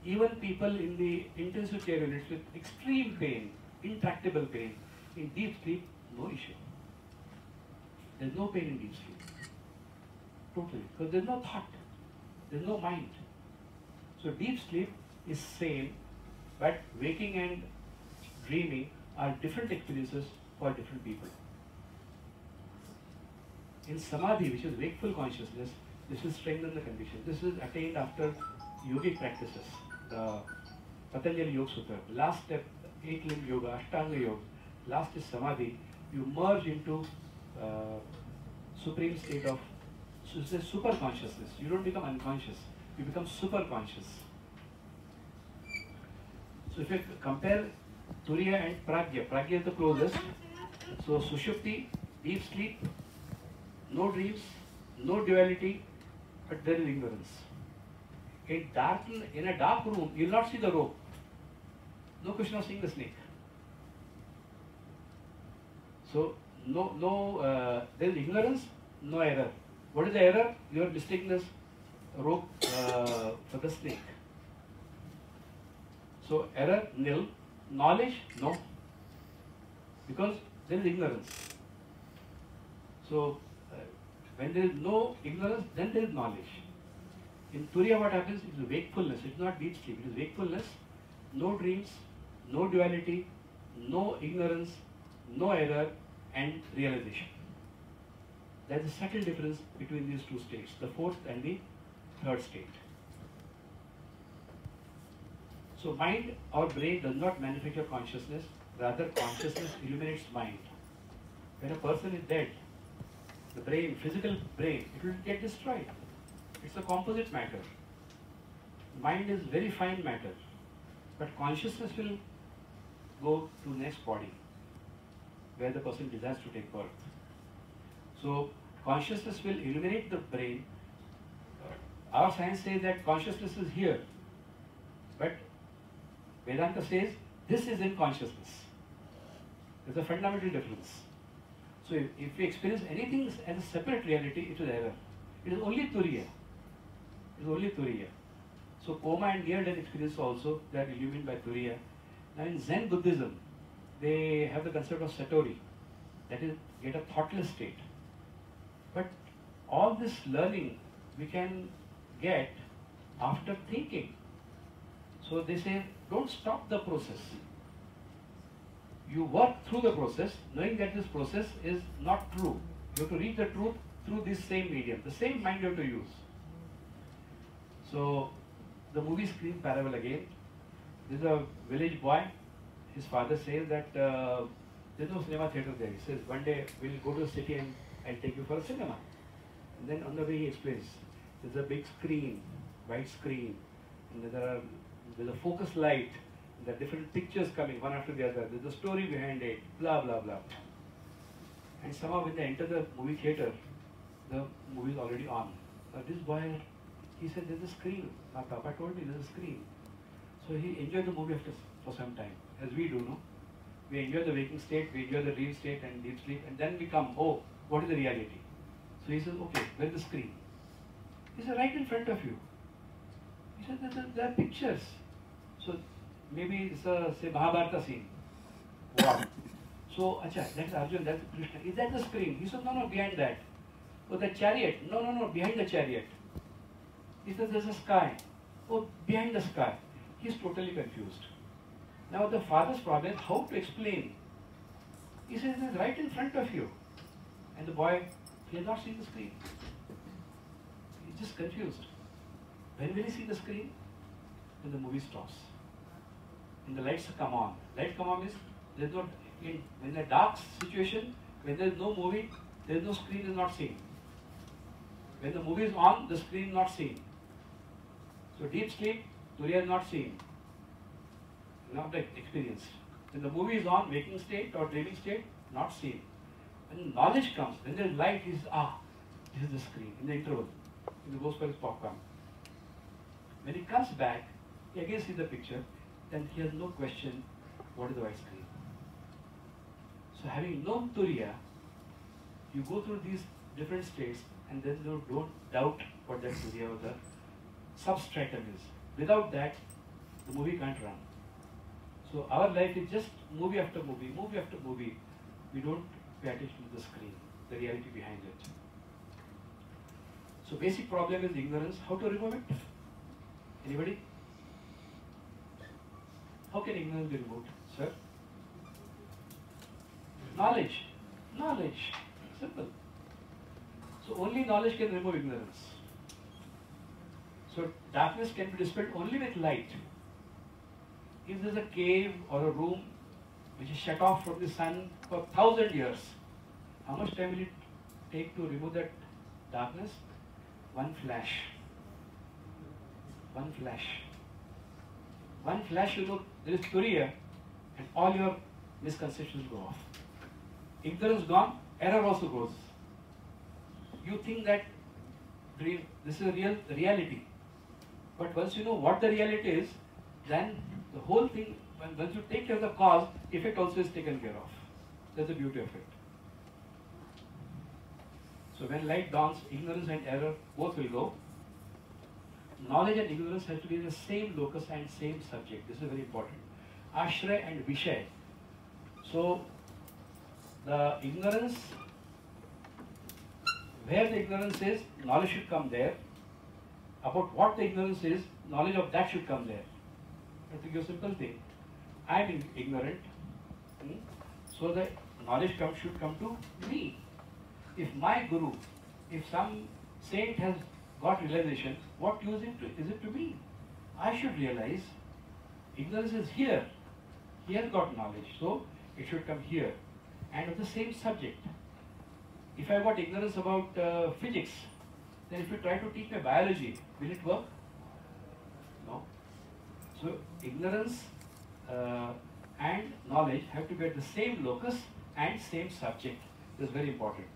Even people in the intensive care units with extreme pain, intractable pain, in deep sleep, no issue. There is no pain in deep sleep. Totally. Because there is no thought. There is no mind. So deep sleep is same, but waking and dreaming are different experiences for different people. In Samadhi, which is wakeful consciousness, this will strengthen the condition. This is attained after yogic practices. The Patanjali Yoga Sutra. Last step, 8-limb yoga, Ashtanga yoga. Last is Samadhi. You merge into supreme state of super consciousness. You don't become unconscious. You become super conscious. So if you compare Turiya and Pragya, Pragya is the closest. So Sushupti, deep sleep, no dreams, no duality, but there is ignorance. In a dark room, you will not see the rope. No question of seeing the snake. So there is ignorance, no error. What is the error? You are mistaking this rope for the snake. So error, nil. Knowledge, no. Because there is ignorance. So when there is no ignorance, then there is knowledge. In Turiya what happens is wakefulness. It is not deep sleep. It is wakefulness, no dreams, no duality, no ignorance, no error, and realization. There is a subtle difference between these two states, the fourth and the third state. So mind or brain does not manufacture consciousness, rather consciousness illuminates mind. When a person is dead, the brain, physical brain, it will get destroyed. It's a composite matter. Mind is very fine matter, but consciousness will go to next body, where the person desires to take birth. So consciousness will illuminate the brain. Our science says that consciousness is here, but Vedanta says this is in consciousness. There's a fundamental difference. So if we experience anything as a separate reality, it is error. It is only Turiya. It is only Turiya. So coma and near-death experience also, they are illumined by Turiya. Now in Zen Buddhism, they have the concept of Satori, that is, get a thoughtless state. But all this learning we can get after thinking. So they say, don't stop the process. You work through the process, knowing that this process is not true. You have to reach the truth through this same medium, the same mind you have to use. So the movie screen parable again. This is a village boy. His father says that there's no cinema theatre there. He says, one day we'll go to the city and I'll take you for a cinema. And then on the way he explains, there's a big screen, white screen, and there are There's a focus light, there are different pictures coming one after the other, there's a story behind it, blah blah blah. And somehow when they enter the movie theatre, the movie is already on. But this boy, he said, there's a screen. My papa told me there's a screen. So he enjoyed the movie for some time, as we do, no? We enjoy the waking state, we enjoy the dream state and deep sleep, and then we come, oh, what is the reality? So he says, okay, where's the screen? He said, right in front of you. He said, there are pictures. So maybe it's a, say, Mahabharata scene. Wow. So, acha, that's Arjun, that's Krishna. Is that the screen? He said, no, behind that. Oh, the chariot. No, behind the chariot. He says, there's a sky. Oh, behind the sky. He's totally confused. Now the father's problem is how to explain. He says, it's right in front of you. And the boy, he has not seen the screen. He's just confused. When will he see the screen? When the movie stops. And the lights come on. Light come on means there's no, in a dark situation, when there's no movie, there's no screen is not seen. When the movie is on, the screen is not seen. So deep sleep, Turiya is not seen. Not the experience. When the movie is on, waking state or dreaming state, not seen. When knowledge comes, when there is light, he says, this is the screen, in the interval. He goes for his popcorn. When he comes back, he again sees the picture, then he has no question, what is the white screen? So having known Turiya, you go through these different states, and then you don't doubt what that Turiya or the substratum is. Without that, the movie can't run. So our life is just movie after movie, movie after movie. We don't pay attention to the screen, the reality behind it. So basic problem is ignorance. How to remove it? Anybody? How can ignorance be removed, sir? Knowledge. Knowledge. Simple. So only knowledge can remove ignorance. So darkness can be dispelled only with light. If there is a cave or a room which is shut off from the sun for 1,000 years, how much time will it take to remove that darkness? One flash. One flash. One flash, you know, there is Turiya, and all your misconceptions go off. Ignorance gone, error also goes. You think that dream, this is a reality. But once you know what the reality is, then the whole thing, once you take care of the cause, effect also is taken care of. That's the beauty of it. So when light dawns, ignorance and error both will go. Knowledge and ignorance have to be in the same locus and same subject. This is very important. Ashray and Vishay. So the ignorance, where the ignorance is, knowledge should come there. About what the ignorance is, knowledge of that should come there. I think a simple thing. I am ignorant, so the knowledge should come to me. If my guru, if some saint has got realization, what use is it to me? I should realize ignorance is here. He has got knowledge, so it should come here. And of the same subject. If I got ignorance about physics, then if you try to teach me biology, will it work? No. So ignorance and knowledge have to be at the same locus and same subject. This is very important.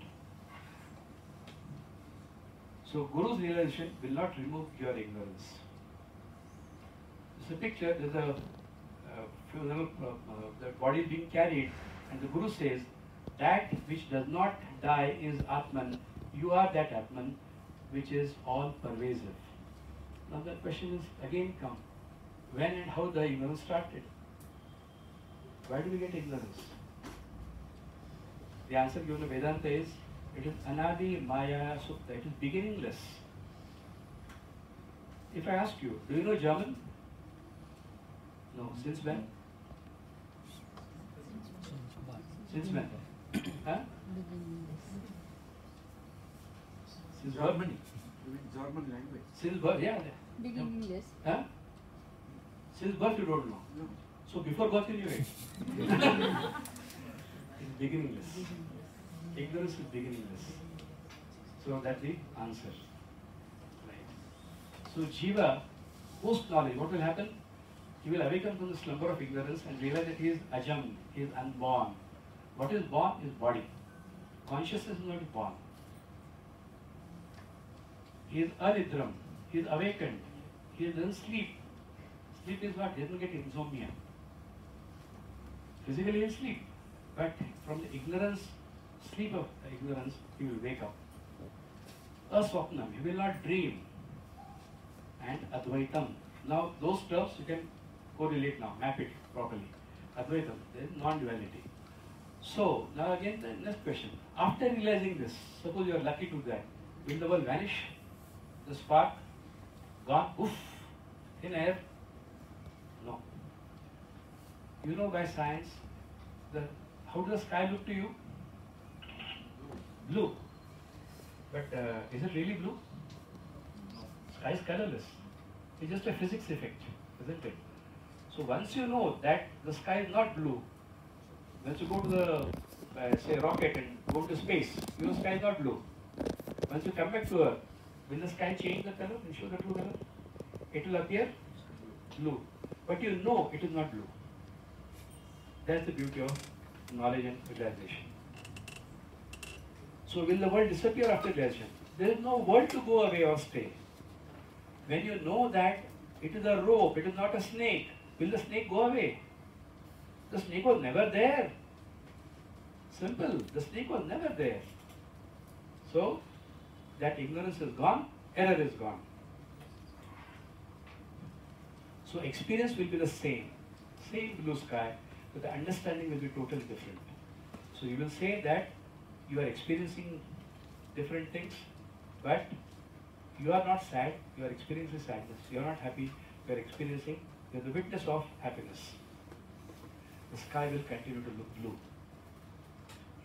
So Guru's realization will not remove your ignorance. There's a picture, there's a funeral, the body is being carried, and the Guru says, that which does not die is Atman. You are that Atman which is all pervasive. Now the question is again come, when and how the ignorance started? Why do we get ignorance? The answer given in Vedanta is, it is Anadi Maya Supta, it is beginningless. If I ask you, do you know German? No, since when? Since when? Huh? Since Germany. German language. Since birth, yeah. Beginningless. Huh? Since birth you don't know. No. So before birth you knew it. It's beginningless. Ignorance is beginningless. So that's the answer. Right. So Jiva, post knowledge, what will happen? He will awaken from the slumber of ignorance and realize that he is ajam, he is unborn. What is born is body. Consciousness is not born. He is anidram, he is awakened, he is in sleep. Sleep is what? He doesn't get insomnia. Physically in sleep, but from the ignorance, sleep of ignorance, he will wake up. Aswapnam, he will not dream. And Advaitam. Now those terms you can correlate now, map it properly. Advaitam, there is non-duality. So, now again the next question. After realizing this, suppose you are lucky to that, will the world vanish? The spark gone, oof, in air? No. You know by science, how does the sky look to you? Blue. But is it really blue? Sky is colorless. It's just a physics effect, isn't it? So once you know that the sky is not blue, once you go to the, say, rocket and go to space, you know sky is not blue. Once you come back to Earth, will the sky change the color and show the true color? It will appear blue. But you know it is not blue. That's the beauty of knowledge and realization. So will the world disappear after realization? There is no world to go away or stay. When you know that it is a rope, it is not a snake, will the snake go away? The snake was never there. Simple. The snake was never there. So, that ignorance is gone, error is gone. So, experience will be the same blue sky, but the understanding will be totally different. So, you will say that you are experiencing different things, but you are not sad, you are experiencing sadness. You are not happy, you are experiencing, you are the witness of happiness. The sky will continue to look blue.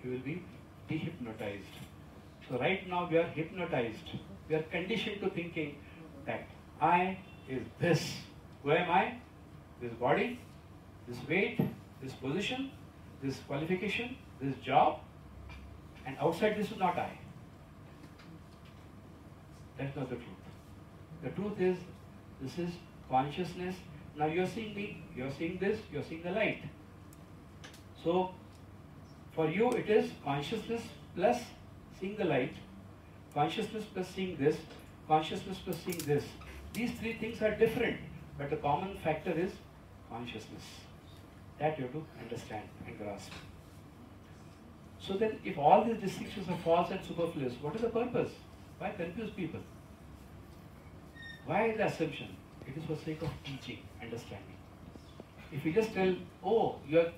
You will be dehypnotized. So right now we are hypnotized. We are conditioned to thinking that I is this. Who am I? This body, this weight, this position, this qualification, this job, and outside this is not I. That's not the truth. The truth is, this is consciousness. Now you are seeing me, you are seeing this, you are seeing the light. So, for you it is consciousness plus seeing the light, consciousness plus seeing this, consciousness plus seeing this. These three things are different, but the common factor is consciousness. That you have to understand and grasp. So then, if all these distinctions are false and superfluous, what is the purpose? Why confuse people? Why the assumption? It is for sake of teaching, understanding. If you just tell, oh, you are,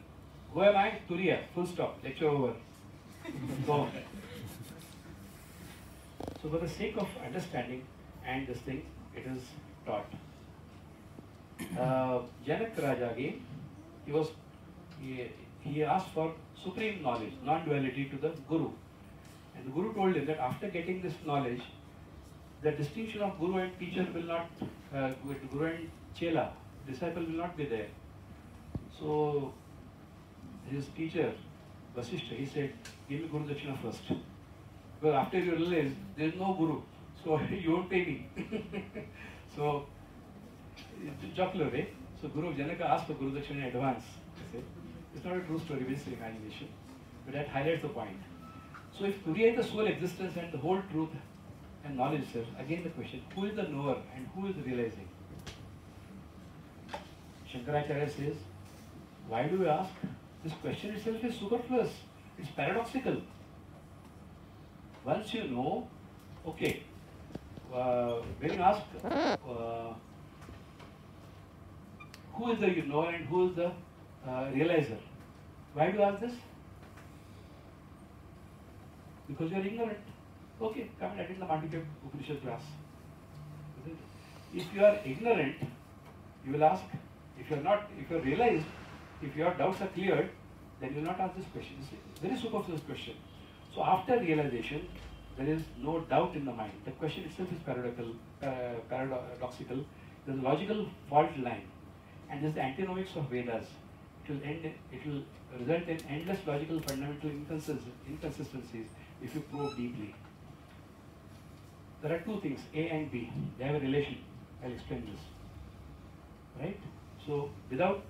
who am I? Turiya, full stop, lecture over. Go. So for the sake of understanding and this thing, it is taught. Janak Raja again, he asked for supreme knowledge, non-duality to the Guru. And the Guru told him that after getting this knowledge, the distinction of Guru and teacher will not, Guru and Chela, disciple will not be there. So his teacher, Vasishtha, he said, give me Guru Dakshina first. Because after you realize there is no Guru, so you won't pay me. So, jocular way. So Guru Janaka asked for Guru Dakshina in advance. It's not a true story, it's imagination. But that highlights the point. So if Turiya is the sole existence and the whole truth and knowledge itself, again the question, who is the knower and who is realizing? Shankaracharya says, why do you ask? This question itself is superfluous. It's paradoxical. Once you know, okay, when you ask who is the knower and who is the realizer, why do you ask this? Because you are ignorant. Okay, come and attend the Mandukya Upanishad class. If you are ignorant, you will ask. If you are not, if you are realized, if your doubts are cleared, then you will not ask this question. It's a very superfluous question. So after realization, there is no doubt in the mind. The question itself is paradoxical. There is a logical fault line. And this is the antinomics of Vedas. It will result in endless logical fundamental inconsistencies if you probe deeply. There are two things, A and B. They have a relation. I'll explain this. Right? So without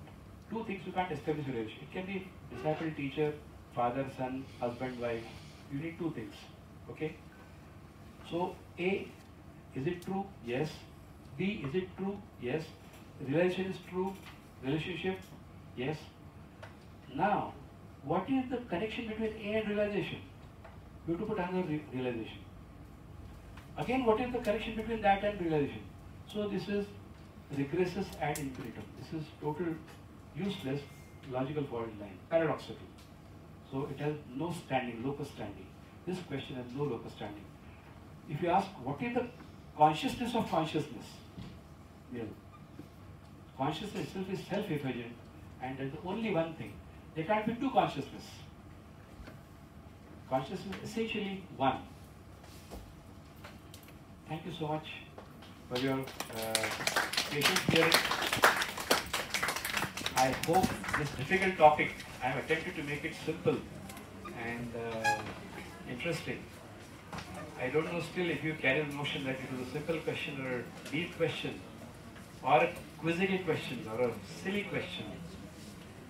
two things you can't establish a relationship. It can be disciple, teacher, father, son, husband, wife. You need two things. Okay? So A, is it true? Yes. B, is it true? Yes. Relation is true. Relationship? Yes. Now, what is the connection between A and realization? You have to put another realization. Again, what is the connection between that and realization? So this is regressus ad infinitum. This is total useless logical fault line, paradoxical. So it has no standing, locus standing. This question has no locus standing. If you ask, what is the consciousness of consciousness? Well, consciousness itself is self-effulgent, and there is only one thing. There can't be two consciousness. Consciousness is essentially one. Thank you so much for your patience hearing. I hope this difficult topic, I have attempted to make it simple and interesting. I don't know still if you carry the notion that it was a simple question or a deep question or a quizzical question or a silly question.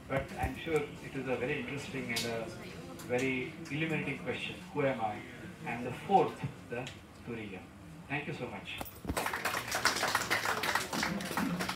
But I'm sure it is a very interesting and a very illuminating question. Who am I? And the fourth, the Turiya. Thank you so much.